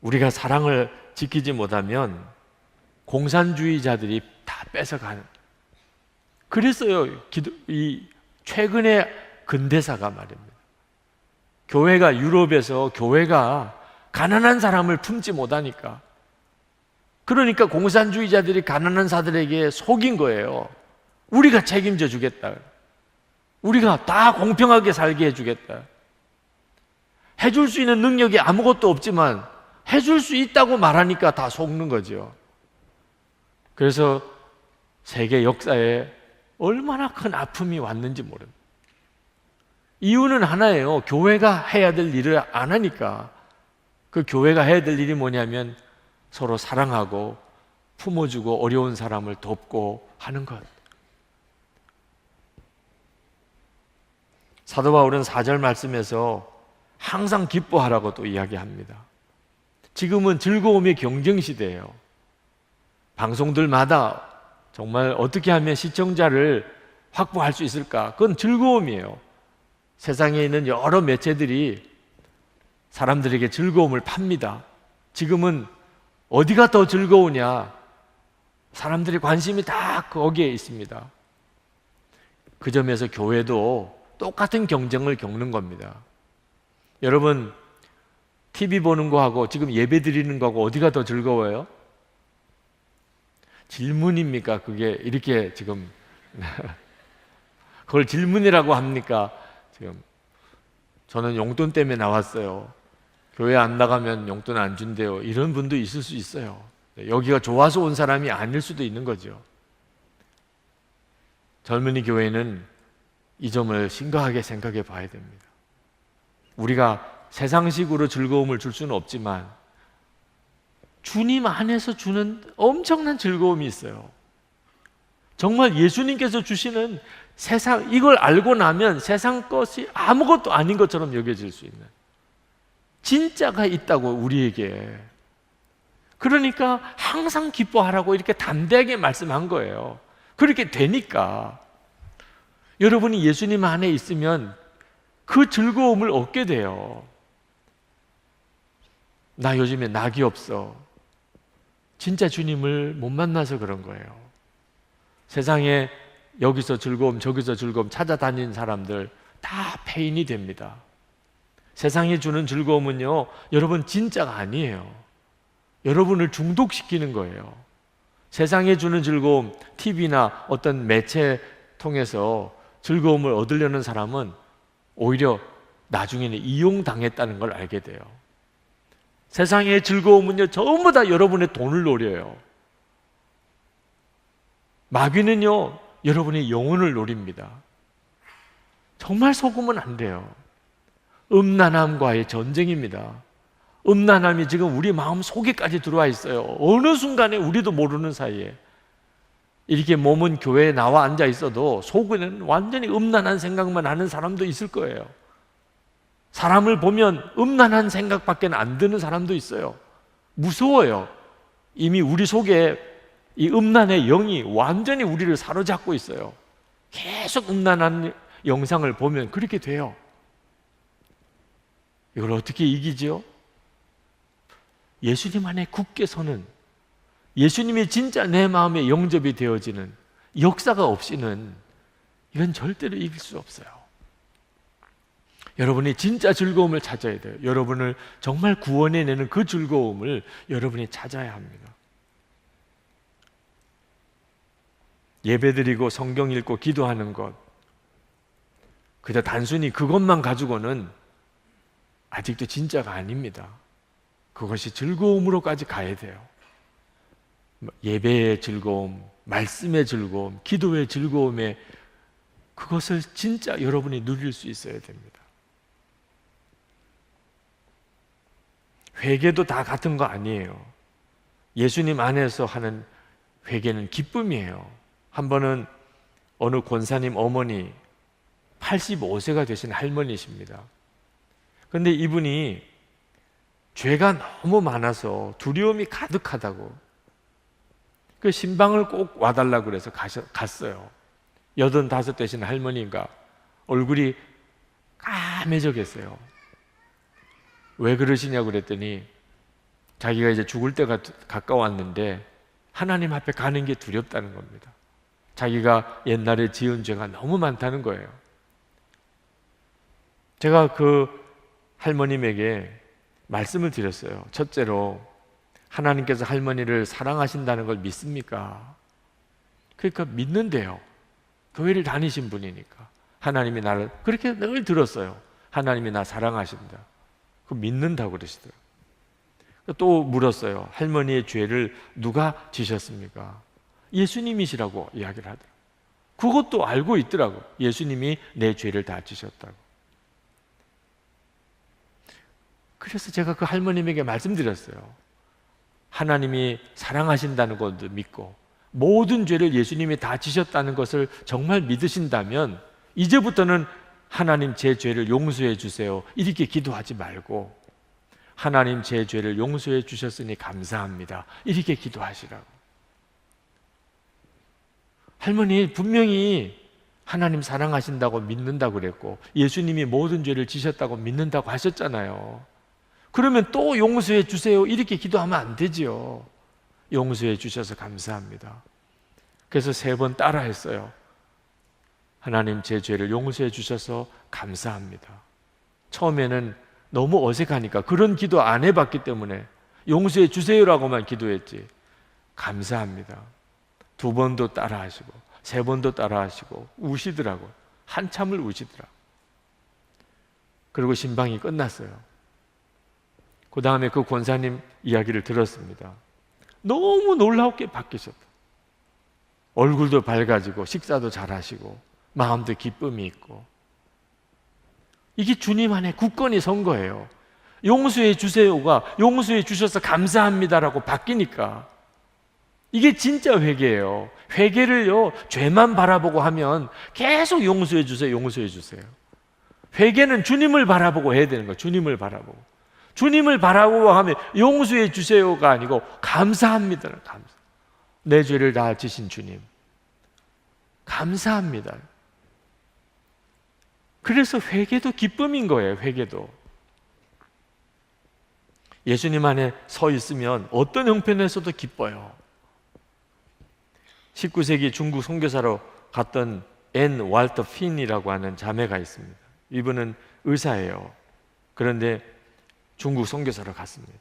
우리가 사랑을 지키지 못하면 공산주의자들이 다 뺏어가는. 그랬어요. 이 최근의 근대사가 말입니다. 교회가 유럽에서 교회가 가난한 사람을 품지 못하니까, 그러니까 공산주의자들이 가난한 사들에게 속인 거예요. 우리가 책임져 주겠다. 우리가 다 공평하게 살게 해주겠다. 해줄 수 있는 능력이 아무것도 없지만 해줄 수 있다고 말하니까 다 속는 거죠. 그래서 세계 역사에 얼마나 큰 아픔이 왔는지 모릅니다. 이유는 하나예요. 교회가 해야 될 일을 안 하니까. 그 교회가 해야 될 일이 뭐냐면 서로 사랑하고 품어주고 어려운 사람을 돕고 하는 것. 사도 바울은 4절 말씀에서 항상 기뻐하라고 또 이야기합니다. 지금은 즐거움의 경쟁 시대예요. 방송들마다 정말 어떻게 하면 시청자를 확보할 수 있을까? 그건 즐거움이에요. 세상에 있는 여러 매체들이 사람들에게 즐거움을 팝니다. 지금은 어디가 더 즐거우냐? 사람들의 관심이 다 거기에 있습니다. 그 점에서 교회도 똑같은 경쟁을 겪는 겁니다. 여러분, TV 보는 거하고 지금 예배 드리는 거하고 어디가 더 즐거워요? 질문입니까? 그게 이렇게 지금 그걸 질문이라고 합니까? 지금 저는 용돈 때문에 나왔어요. 교회 안 나가면 용돈 안 준대요. 이런 분도 있을 수 있어요. 여기가 좋아서 온 사람이 아닐 수도 있는 거죠. 젊은이 교회는 이 점을 심각하게 생각해 봐야 됩니다. 우리가 세상식으로 즐거움을 줄 수는 없지만 주님 안에서 주는 엄청난 즐거움이 있어요. 정말 예수님께서 주시는 세상, 이걸 알고 나면 세상 것이 아무것도 아닌 것처럼 여겨질 수 있는 진짜가 있다고, 우리에게. 그러니까 항상 기뻐하라고 이렇게 담대하게 말씀한 거예요. 그렇게 되니까 여러분이 예수님 안에 있으면 그 즐거움을 얻게 돼요. 나 요즘에 낙이 없어. 진짜 주님을 못 만나서 그런 거예요. 세상에 여기서 즐거움 저기서 즐거움 찾아다니는 사람들 다 폐인이 됩니다. 세상이 주는 즐거움은요, 여러분 진짜가 아니에요. 여러분을 중독시키는 거예요. 세상에 주는 즐거움, TV나 어떤 매체 통해서 즐거움을 얻으려는 사람은 오히려 나중에는 이용당했다는 걸 알게 돼요. 세상의 즐거움은요, 전부 다 여러분의 돈을 노려요. 마귀는요, 여러분의 영혼을 노립니다. 정말 속으면 안 돼요. 음란함과의 전쟁입니다. 음란함이 지금 우리 마음 속에까지 들어와 있어요. 어느 순간에 우리도 모르는 사이에 이렇게 몸은 교회에 나와 앉아 있어도 속에는 완전히 음란한 생각만 하는 사람도 있을 거예요. 사람을 보면 음란한 생각밖에 안 드는 사람도 있어요. 무서워요. 이미 우리 속에 이 음란의 영이 완전히 우리를 사로잡고 있어요. 계속 음란한 영상을 보면 그렇게 돼요. 이걸 어떻게 이기지요? 예수님 안에 굳게 서는, 예수님이 진짜 내 마음에 영접이 되어지는 역사가 없이는 이건 절대로 이길 수 없어요. 여러분이 진짜 즐거움을 찾아야 돼요. 여러분을 정말 구원해내는 그 즐거움을 여러분이 찾아야 합니다. 예배드리고 성경 읽고 기도하는 것, 그저 단순히 그것만 가지고는 아직도 진짜가 아닙니다. 그것이 즐거움으로까지 가야 돼요. 예배의 즐거움, 말씀의 즐거움, 기도의 즐거움에 그것을 진짜 여러분이 누릴 수 있어야 됩니다. 회개도 다 같은 거 아니에요. 예수님 안에서 하는 회개는 기쁨이에요. 한 번은 어느 권사님 어머니 85세가 되신 할머니십니다. 그런데 이분이 죄가 너무 많아서 두려움이 가득하다고 그 신방을 꼭 와달라고 그래서 갔어요. 85 되신 할머니가 얼굴이 까매져 계세요. 왜 그러시냐고 그랬더니 자기가 이제 죽을 때가 가까웠는데 하나님 앞에 가는 게 두렵다는 겁니다. 자기가 옛날에 지은 죄가 너무 많다는 거예요. 제가 그 할머님에게 말씀을 드렸어요. 첫째로 하나님께서 할머니를 사랑하신다는 걸 믿습니까? 그러니까 믿는데요. 교회를 다니신 분이니까 하나님이 나를 그렇게 늘 들었어요. 하나님이 나 사랑하신다. 그 믿는다고 그러시더라고요. 또 물었어요. 할머니의 죄를 누가 지셨습니까? 예수님이시라고 이야기를 하더라고요. 그것도 알고 있더라고요. 예수님이 내 죄를 다 지셨다고. 그래서 제가 그 할머님에게 말씀드렸어요. 하나님이 사랑하신다는 것도 믿고 모든 죄를 예수님이 다 지셨다는 것을 정말 믿으신다면 이제부터는 하나님 제 죄를 용서해 주세요 이렇게 기도하지 말고 하나님 제 죄를 용서해 주셨으니 감사합니다 이렇게 기도하시라고. 할머니 분명히 하나님 사랑하신다고 믿는다고 그랬고 예수님이 모든 죄를 지셨다고 믿는다고 하셨잖아요. 그러면 또 용서해 주세요 이렇게 기도하면 안 되지요. 용서해 주셔서 감사합니다. 그래서 3번 따라 했어요. 하나님 제 죄를 용서해 주셔서 감사합니다. 처음에는 너무 어색하니까 그런 기도 안 해봤기 때문에 용서해 주세요라고만 기도했지 감사합니다. 2번도 따라 하시고 3번도 따라 하시고 우시더라고요. 한참을 우시더라고요. 그리고 신방이 끝났어요. 그 다음에 그 권사님 이야기를 들었습니다. 너무 놀랍게 바뀌셨다. 얼굴도 밝아지고 식사도 잘하시고 마음도 기쁨이 있고 이게 주님 안에 굳건히 선 거예요. 용서해 주세요가 용서해 주셔서 감사합니다라고 바뀌니까 이게 진짜 회개예요. 회개를요 죄만 바라보고 하면 계속 용서해 주세요 용서해 주세요. 회개는 주님을 바라보고 해야 되는 거예요. 주님을 바라보고 주님을 바라보고 하면 용서해 주세요가 아니고 감사합니다. 감사. 내 죄를 다 지신 주님 감사합니다. 그래서 회개도 기쁨인 거예요. 회개도 예수님 안에 서 있으면 어떤 형편에서도 기뻐요. 19세기 중국 선교사로 갔던 앤 월터 핀이라고 하는 자매가 있습니다. 이분은 의사예요. 그런데 중국 선교사로 갔습니다.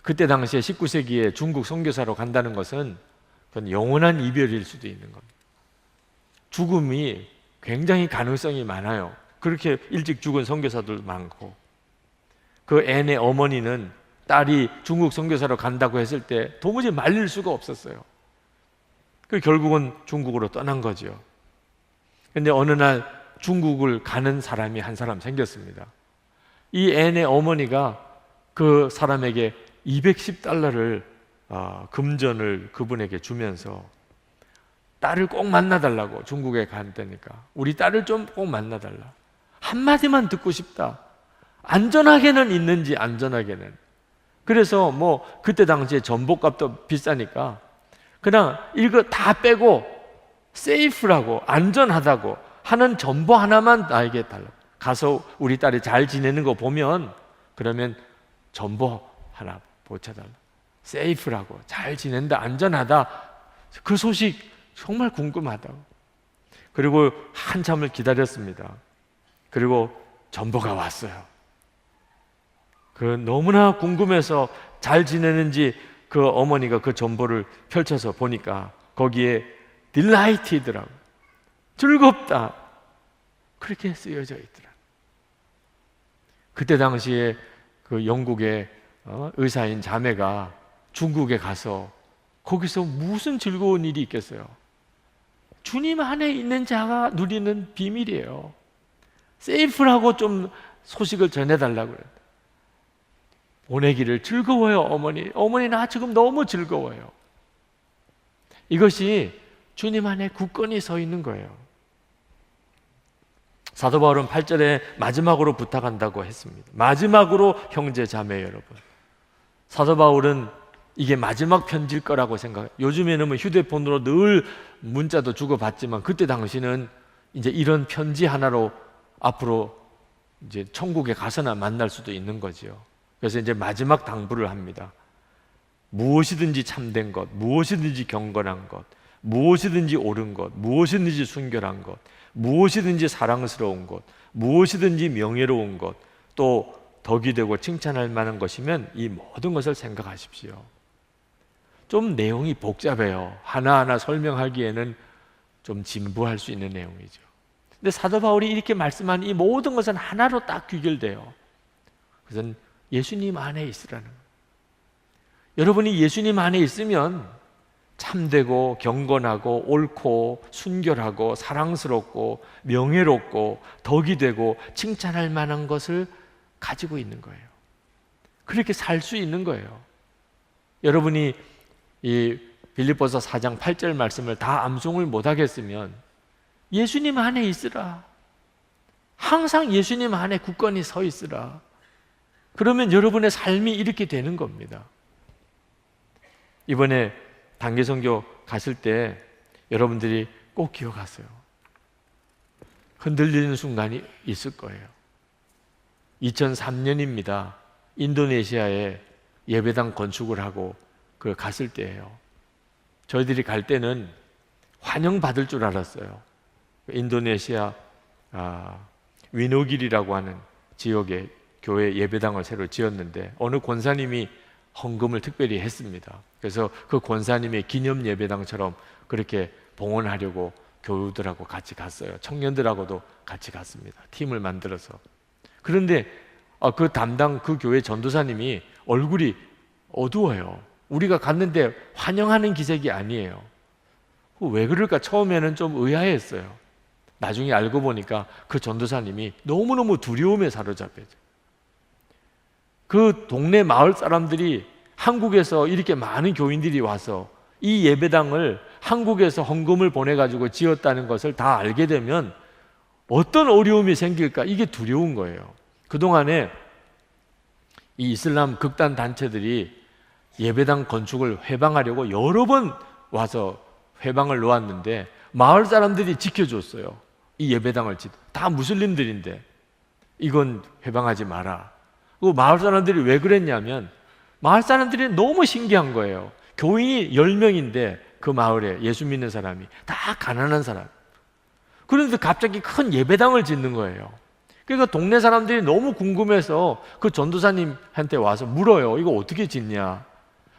그때 당시에 19세기에 중국 선교사로 간다는 것은 그건 영원한 이별일 수도 있는 겁니다. 죽음이 굉장히 가능성이 많아요. 그렇게 일찍 죽은 선교사들도 많고 그 앤의 어머니는 딸이 중국 선교사로 간다고 했을 때 도무지 말릴 수가 없었어요. 그 결국은 중국으로 떠난 거죠. 그런데 어느 날 중국을 가는 사람이 한 사람 생겼습니다. 이 앤의 어머니가 그 사람에게 210달러를 금전을 그분에게 주면서 딸을 꼭 만나달라고 중국에 간다니까 우리 딸을 좀 꼭 만나달라. 한마디만 듣고 싶다. 안전하게는 있는지 안전하게는. 그래서 뭐 그때 당시에 전복값도 비싸니까 그냥 이거 다 빼고 세이프라고 안전하다고 하는 정보 하나만 나에게 달라. 가서 우리 딸이 잘 지내는 거 보면 그러면 정보 하나 보쳐달라. 세이프라고 잘 지낸다 안전하다 그 소식 정말 궁금하다고. 그리고 한참을 기다렸습니다. 그리고 정보가 왔어요. 그 너무나 궁금해서 잘 지내는지 그 어머니가 그 정보를 펼쳐서 보니까 거기에 딜라이티드라고 즐겁다 그렇게 쓰여져 있더라. 그때 당시에 그 영국의 의사인 자매가 중국에 가서 거기서 무슨 즐거운 일이 있겠어요. 주님 안에 있는 자가 누리는 비밀이에요. 세이프라고 좀 소식을 전해달라고 그래요. 보내기를 즐거워요, 어머니. 어머니 나 지금 너무 즐거워요. 이것이 주님 안에 굳건히 서 있는 거예요. 사도 바울은 8절에 마지막으로 부탁한다고 했습니다. 마지막으로 형제 자매 여러분. 사도 바울은 이게 마지막 편지일 거라고 생각해요. 요즘에는 뭐 휴대폰으로 늘 문자도 주고받지만 그때 당시는 이제 이런 편지 하나로 앞으로 이제 천국에 가서나 만날 수도 있는 거지요. 그래서 이제 마지막 당부를 합니다. 무엇이든지 참된 것, 무엇이든지 경건한 것, 무엇이든지 옳은 것, 무엇이든지 순결한 것, 무엇이든지 사랑스러운 것, 무엇이든지 명예로운 것, 또 덕이 되고 칭찬할 만한 것이면 이 모든 것을 생각하십시오. 좀 내용이 복잡해요. 하나하나 설명하기에는 좀 진부할 수 있는 내용이죠. 근데 사도 바울이 이렇게 말씀한 이 모든 것은 하나로 딱 귀결돼요. 그것은 예수님 안에 있으라는 거예요. 여러분이 예수님 안에 있으면 참되고 경건하고 옳고 순결하고 사랑스럽고 명예롭고 덕이 되고 칭찬할 만한 것을 가지고 있는 거예요. 그렇게 살 수 있는 거예요. 여러분이 이 빌립보서 4장 8절 말씀을 다 암송을 못하겠으면 예수님 안에 있으라. 항상 예수님 안에 굳건히 서 있으라. 그러면 여러분의 삶이 이렇게 되는 겁니다. 이번에 단계선교 갔을 때 여러분들이 꼭 기억하세요. 흔들리는 순간이 있을 거예요. 2003년입니다. 인도네시아에 예배당 건축을 하고 갔을 때예요. 저희들이 갈 때는 환영받을 줄 알았어요. 인도네시아 위노길이라고 하는 지역에 교회 예배당을 새로 지었는데 어느 권사님이 헌금을 특별히 했습니다. 그래서 그 권사님의 기념 예배당처럼 그렇게 봉헌하려고 교우들하고 같이 갔어요. 청년들하고도 같이 갔습니다. 팀을 만들어서. 그런데 그 교회 전도사님이 얼굴이 어두워요. 우리가 갔는데 환영하는 기색이 아니에요. 왜 그럴까 처음에는 좀 의아했어요. 나중에 알고 보니까 그 전도사님이 너무너무 두려움에 사로잡혀져. 그 동네 마을 사람들이 한국에서 이렇게 많은 교인들이 와서 이 예배당을 한국에서 헌금을 보내가지고 지었다는 것을 다 알게 되면 어떤 어려움이 생길까? 이게 두려운 거예요. 그동안에 이 이슬람 극단 단체들이 예배당 건축을 회방하려고 여러 번 와서 회방을 놓았는데 마을 사람들이 지켜줬어요. 이 예배당을 다 무슬림들인데 이건 회방하지 마라. 그 마을 사람들이 왜 그랬냐면 마을 사람들이 너무 신기한 거예요. 교인이 10명인데 그 마을에 예수 믿는 사람이 다 가난한 사람. 그런데 갑자기 큰 예배당을 짓는 거예요. 그러니까 동네 사람들이 너무 궁금해서 그 전도사님한테 와서 물어요. 이거 어떻게 짓냐?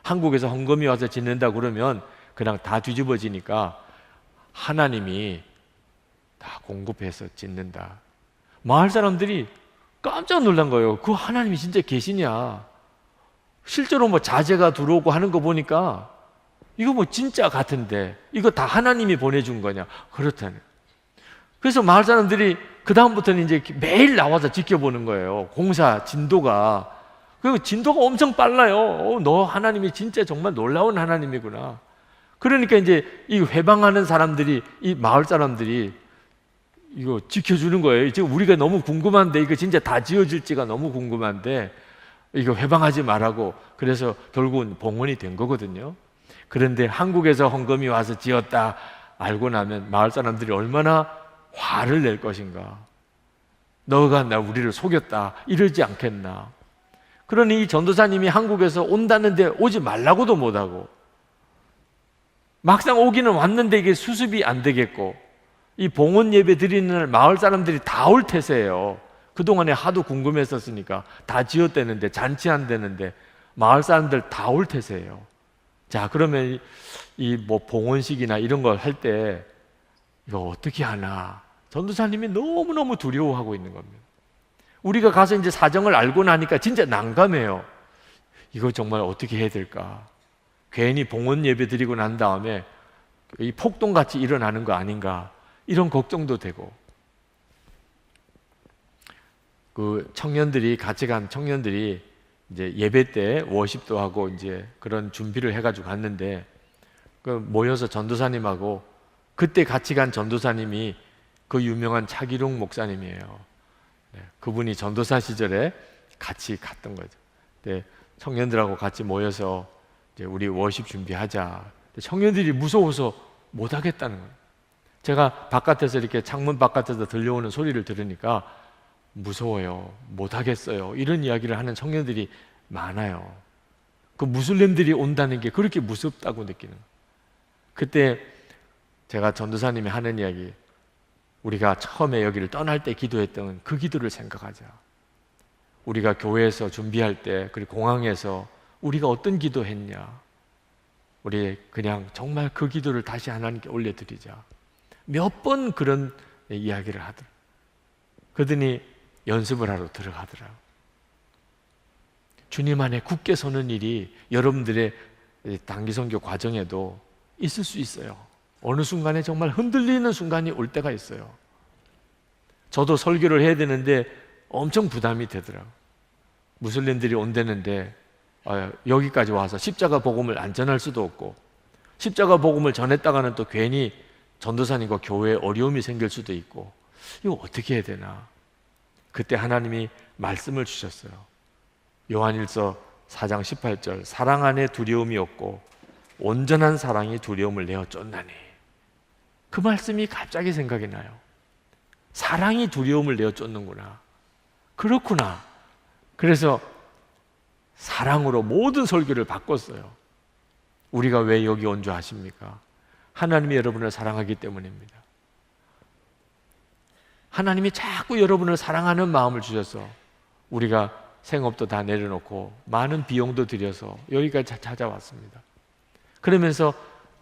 한국에서 헌금이 와서 짓는다 그러면 그냥 다 뒤집어지니까 하나님이 다 공급해서 짓는다. 마을 사람들이 깜짝 놀란 거예요. 그 하나님이 진짜 계시냐? 실제로 뭐 자재가 들어오고 하는 거 보니까 이거 뭐 진짜 같은데 이거 다 하나님이 보내준 거냐? 그렇다네. 그래서 마을 사람들이 그 다음부터는 이제 매일 나와서 지켜보는 거예요. 공사 진도가. 그리고 진도가 엄청 빨라요. 너 하나님이 진짜 정말 놀라운 하나님이구나. 그러니까 이제 이 회방하는 사람들이, 이 마을 사람들이 이거 지켜주는 거예요. 지금 우리가 너무 궁금한데 이거 진짜 다 지어질지가 너무 궁금한데 이거 회방하지 말라고. 그래서 결국은 봉헌이 된 거거든요. 그런데 한국에서 헌금이 와서 지었다 알고 나면 마을 사람들이 얼마나 화를 낼 것인가. 너가 우리를 속였다 이러지 않겠나. 그러니 이 전도사님이 한국에서 온다는데 오지 말라고도 못하고 막상 오기는 왔는데 이게 수습이 안 되겠고 이 봉헌 예배 드리는 날 마을 사람들이 다 올 태세예요. 그동안에 하도 궁금했었으니까 다 지었대는데 잔치한다는데 마을 사람들 다 올 태세예요. 자, 그러면 이 뭐 봉헌식이나 이런 걸 할 때 이거 어떻게 하나? 전도사님이 너무너무 두려워하고 있는 겁니다. 우리가 가서 이제 사정을 알고 나니까 진짜 난감해요. 이거 정말 어떻게 해야 될까? 괜히 봉헌 예배 드리고 난 다음에 이 폭동같이 일어나는 거 아닌가 이런 걱정도 되고, 그 청년들이 같이 간 청년들이 이제 예배 때 워십도 하고 이제 그런 준비를 해가지고 갔는데, 그 모여서 전도사님하고 그때 같이 간 전도사님이 그 유명한 차기룡 목사님이에요. 네, 그분이 전도사 시절에 같이 갔던 거죠. 네, 청년들하고 같이 모여서 이제 우리 워십 준비하자. 청년들이 무서워서 못 하겠다는 거예요. 제가 바깥에서 이렇게 창문 바깥에서 들려오는 소리를 들으니까 무서워요, 못 하겠어요, 이런 이야기를 하는 청년들이 많아요. 그 무슬림들이 온다는 게 그렇게 무섭다고 느끼는 거예요. 그때 제가 전도사님이 하는 이야기, 우리가 처음에 여기를 떠날 때 기도했던 그 기도를 생각하자. 우리가 교회에서 준비할 때, 그리고 공항에서 우리가 어떤 기도했냐, 우리 그냥 정말 그 기도를 다시 하나님께 올려드리자. 몇 번 그런 이야기를 하더라. 그러더니 연습을 하러 들어가더라. 주님 안에 굳게 서는 일이 여러분들의 단기 선교 과정에도 있을 수 있어요. 어느 순간에 정말 흔들리는 순간이 올 때가 있어요. 저도 설교를 해야 되는데 엄청 부담이 되더라고요. 무슬림들이 온다는데 여기까지 와서 십자가 복음을 안 전할 수도 없고, 십자가 복음을 전했다가는 또 괜히 전도사님과 교회에 어려움이 생길 수도 있고, 이거 어떻게 해야 되나. 그때 하나님이 말씀을 주셨어요. 요한일서 4장 18절, 사랑 안에 두려움이 없고 온전한 사랑이 두려움을 내어 쫓나니. 그 말씀이 갑자기 생각이 나요. 사랑이 두려움을 내어 쫓는구나. 그렇구나. 그래서 사랑으로 모든 설교를 바꿨어요. 우리가 왜 여기 온 줄 아십니까? 하나님이 여러분을 사랑하기 때문입니다. 하나님이 자꾸 여러분을 사랑하는 마음을 주셔서 우리가 생업도 다 내려놓고 많은 비용도 들여서 여기까지 찾아왔습니다. 그러면서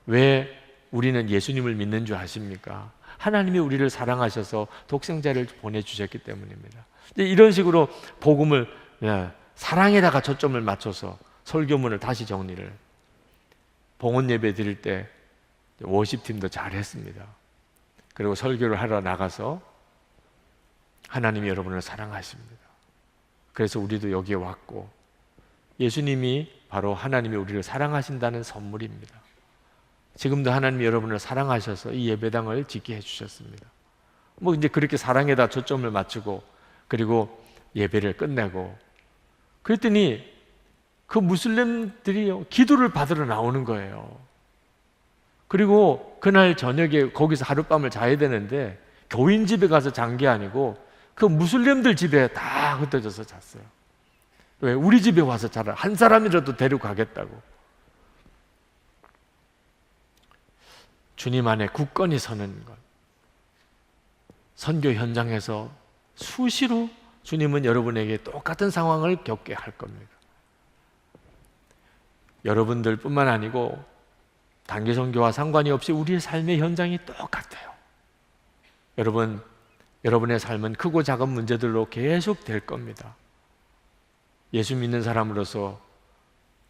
왜 우리는 예수님을 믿는 줄 아십니까? 하나님이 우리를 사랑하셔서 독생자를 보내주셨기 때문입니다. 이런 식으로 복음을, 사랑에다가 초점을 맞춰서 설교문을 다시 정리를, 봉헌 예배 드릴 때 워십팀도 잘했습니다. 그리고 설교를 하러 나가서 하나님이 여러분을 사랑하십니다. 그래서 우리도 여기에 왔고, 예수님이 바로 하나님이 우리를 사랑하신다는 선물입니다. 지금도 하나님이 여러분을 사랑하셔서 이 예배당을 짓게 해주셨습니다. 뭐 이제 그렇게 사랑에다 초점을 맞추고, 그리고 예배를 끝내고, 그랬더니 그 무슬림들이 기도를 받으러 나오는 거예요. 그리고 그날 저녁에 거기서 하룻밤을 자야 되는데 교인 집에 가서 잔 게 아니고 그 무슬림들 집에 다 흩어져서 잤어요. 왜? 우리 집에 와서 자라. 한 사람이라도 데려가겠다고. 주님 안에 굳건히 서는 것. 선교 현장에서 수시로 주님은 여러분에게 똑같은 상황을 겪게 할 겁니다. 여러분들 뿐만 아니고 단기 선교와 상관이 없이 우리의 삶의 현장이 똑같아요. 여러분의 삶은 크고 작은 문제들로 계속 될 겁니다. 예수 믿는 사람으로서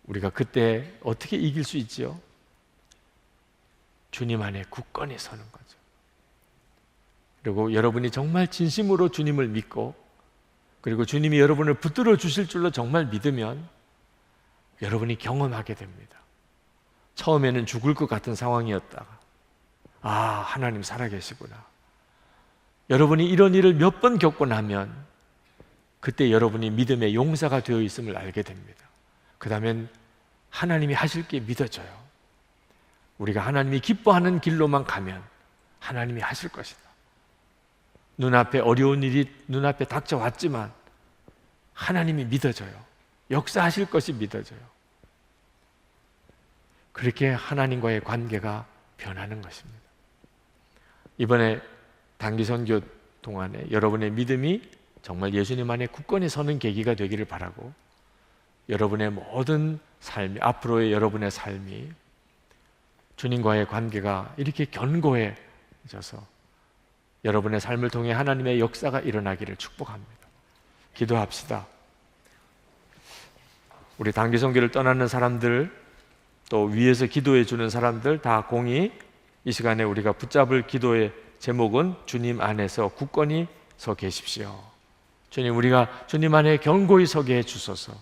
우리가 그때 어떻게 이길 수 있지요? 주님 안에 굳건히 서는 거죠. 그리고 여러분이 정말 진심으로 주님을 믿고, 그리고 주님이 여러분을 붙들어 주실 줄로 정말 믿으면 여러분이 경험하게 됩니다. 처음에는 죽을 것 같은 상황이었다가 하나님 살아계시구나. 여러분이 이런 일을 몇 번 겪고 나면 그때 여러분이 믿음의 용사가 되어 있음을 알게 됩니다. 그 다음엔 하나님이 하실 게 믿어져요. 우리가 하나님이 기뻐하는 길로만 가면 하나님이 하실 것이다. 눈앞에 어려운 일이 눈앞에 닥쳐왔지만 하나님이 믿어져요. 역사하실 것이 믿어져요. 그렇게 하나님과의 관계가 변하는 것입니다. 이번에 단기 선교 동안에 여러분의 믿음이 정말 예수님 안에 굳건히 서는 계기가 되기를 바라고, 여러분의 모든 삶이, 앞으로의 여러분의 삶이 주님과의 관계가 이렇게 견고해져서 여러분의 삶을 통해 하나님의 역사가 일어나기를 축복합니다. 기도합시다. 우리 단기 선교를 떠나는 사람들, 또 위에서 기도해 주는 사람들 다 공히 이 시간에 우리가 붙잡을 기도의 제목은 주님 안에서 굳건히 서 계십시오. 주님, 우리가 주님 안에 견고히 서게 해 주소서.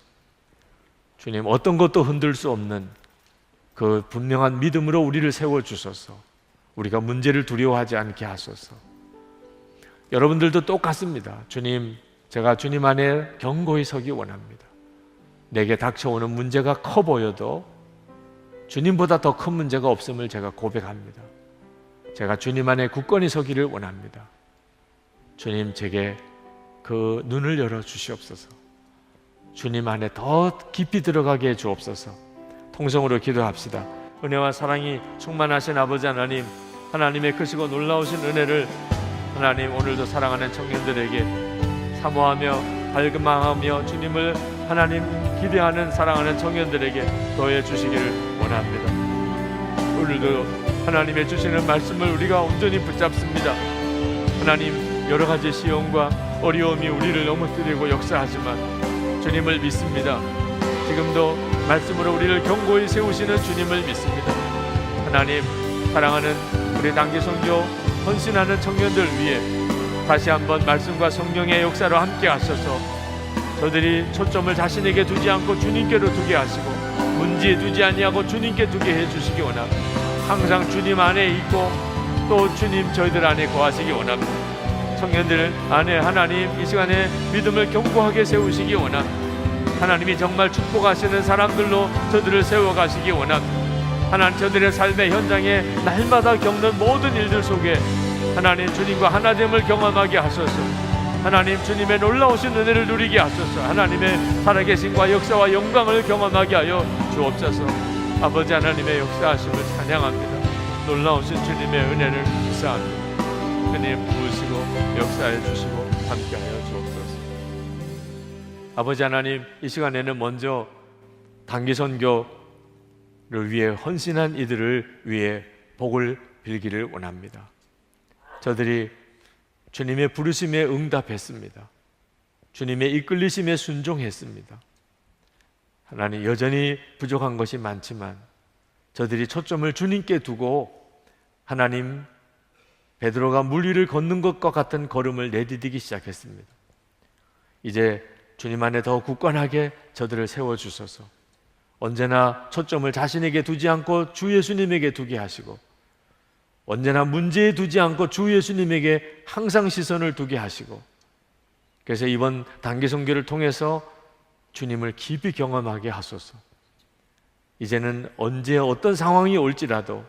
주님, 어떤 것도 흔들 수 없는 그 분명한 믿음으로 우리를 세워 주소서. 우리가 문제를 두려워하지 않게 하소서. 여러분들도 똑같습니다. 주님, 제가 주님 안에 견고히 서기 원합니다. 내게 닥쳐오는 문제가 커 보여도 주님보다 더 큰 문제가 없음을 제가 고백합니다. 제가 주님 안에 굳건히 서기를 원합니다. 주님, 제게 그 눈을 열어 주시옵소서. 주님 안에 더 깊이 들어가게 해 주옵소서. 통성으로 기도합시다. 은혜와 사랑이 충만하신 아버지 하나님, 하나님의 크시고 놀라우신 은혜를 하나님 오늘도 사랑하는 청년들에게 사모하며 발망하며 주님을 하나님 기대하는 사랑하는 청년들에게 더해 주시기를 원합니다. 오늘도 하나님의 주시는 말씀을 우리가 온전히 붙잡습니다. 하나님, 여러 가지 시험과 어려움이 우리를 넘어뜨리고 역사하지만 주님을 믿습니다. 지금도 말씀으로 우리를 견고히 세우시는 주님을 믿습니다. 하나님, 사랑하는 우리 단기선교 헌신하는 청년들 위해 다시 한번 말씀과 성령의 역사로 함께 하셔서 저들이 초점을 자신에게 두지 않고 주님께로 두게 하시고 문제에 두지 아니하고 주님께 두게 해주시기 원합니다. 항상 주님 안에 있고 또 주님 저희들 안에 거하시기 원합니다. 청년들 안에 하나님 이 시간에 믿음을 견고하게 세우시기 원합니다. 하나님이 정말 축복하시는 사람들로 저들을 세워가시기 원합니다. 하나님, 저들의 삶의 현장에 날마다 겪는 모든 일들 속에 하나님 주님과 하나됨을 경험하게 하소서. 하나님, 주님의 놀라우신 은혜를 누리게 하소서. 하나님의 살아계신과 역사와 영광을 경험하게 하여 주옵소서. 아버지 하나님의 역사하심을 찬양합니다. 놀라우신 주님의 은혜를 감사합니다. 주님 부으시고 역사해 주시고 함께하여 주옵소서. 아버지 하나님, 이 시간에는 먼저 단기선교를 위해 헌신한 이들을 위해 복을 빌기를 원합니다. 저들이 주님의 부르심에 응답했습니다. 주님의 이끌리심에 순종했습니다. 하나님, 여전히 부족한 것이 많지만 저들이 초점을 주님께 두고 하나님, 베드로가 물 위를 걷는 것과 같은 걸음을 내디디기 시작했습니다. 이제 주님 안에 더 굳건하게 저들을 세워주소서. 언제나 초점을 자신에게 두지 않고 주 예수님에게 두게 하시고 언제나 문제에 두지 않고 주 예수님에게 항상 시선을 두게 하시고 그래서 이번 단기 선교를 통해서 주님을 깊이 경험하게 하소서. 이제는 언제 어떤 상황이 올지라도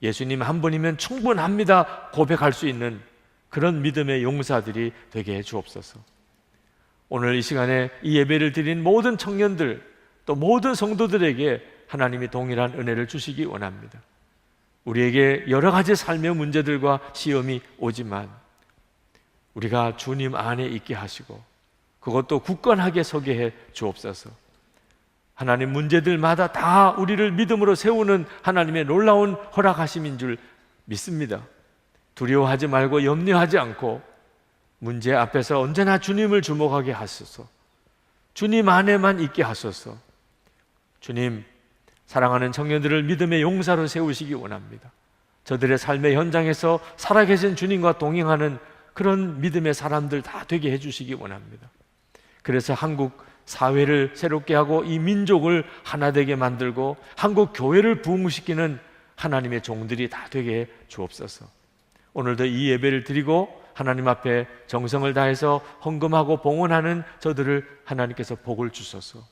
예수님 한 분이면 충분합니다 고백할 수 있는 그런 믿음의 용사들이 되게 해 주옵소서. 오늘 이 시간에 이 예배를 드린 모든 청년들 또 모든 성도들에게 하나님이 동일한 은혜를 주시기 원합니다. 우리에게 여러 가지 삶의 문제들과 시험이 오지만 우리가 주님 안에 있게 하시고 그것도 굳건하게 서게 해 주옵소서. 하나님, 문제들마다 다 우리를 믿음으로 세우는 하나님의 놀라운 허락하심인 줄 믿습니다. 두려워하지 말고 염려하지 않고 문제 앞에서 언제나 주님을 주목하게 하소서. 주님 안에만 있게 하소서. 주님, 사랑하는 청년들을 믿음의 용사로 세우시기 원합니다. 저들의 삶의 현장에서 살아계신 주님과 동행하는 그런 믿음의 사람들 다 되게 해주시기 원합니다. 그래서 한국 사회를 새롭게 하고 이 민족을 하나 되게 만들고 한국 교회를 부흥시키는 하나님의 종들이 다 되게 해 주옵소서. 오늘도 이 예배를 드리고 하나님 앞에 정성을 다해서 헌금하고 봉헌하는 저들을 하나님께서 복을 주소서.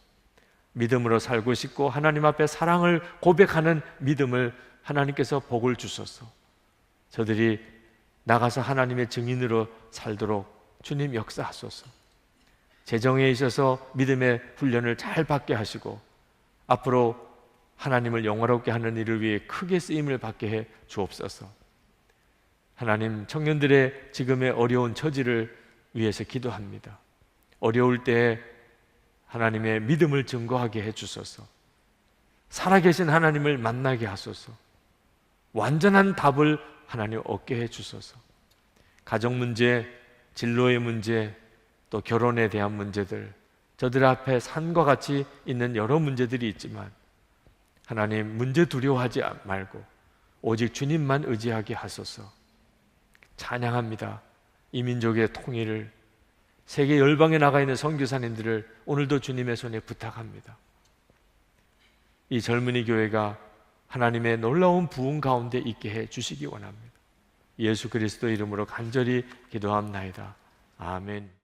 믿음으로 살고 싶고 하나님 앞에 사랑을 고백하는 믿음을 하나님께서 복을 주소서. 저들이 나가서 하나님의 증인으로 살도록 주님 역사하소서. 재정에 있어서 믿음의 훈련을 잘 받게 하시고 앞으로 하나님을 영화롭게 하는 일을 위해 크게 쓰임을 받게 해 주옵소서. 하나님, 청년들의 지금의 어려운 처지를 위해서 기도합니다. 어려울 때 하나님의 믿음을 증거하게 해주소서. 살아계신 하나님을 만나게 하소서. 완전한 답을 하나님 얻게 해주소서. 가정 문제, 진로의 문제, 또 결혼에 대한 문제들, 저들 앞에 산과 같이 있는 여러 문제들이 있지만 하나님, 문제 두려워하지 말고 오직 주님만 의지하게 하소서. 찬양합니다. 이 민족의 통일을, 세계 열방에 나가 있는 선교사님들을 오늘도 주님의 손에 부탁합니다. 이 젊은이 교회가 하나님의 놀라운 부흥 가운데 있게 해 주시기 원합니다. 예수 그리스도 이름으로 간절히 기도합나이다. 아멘.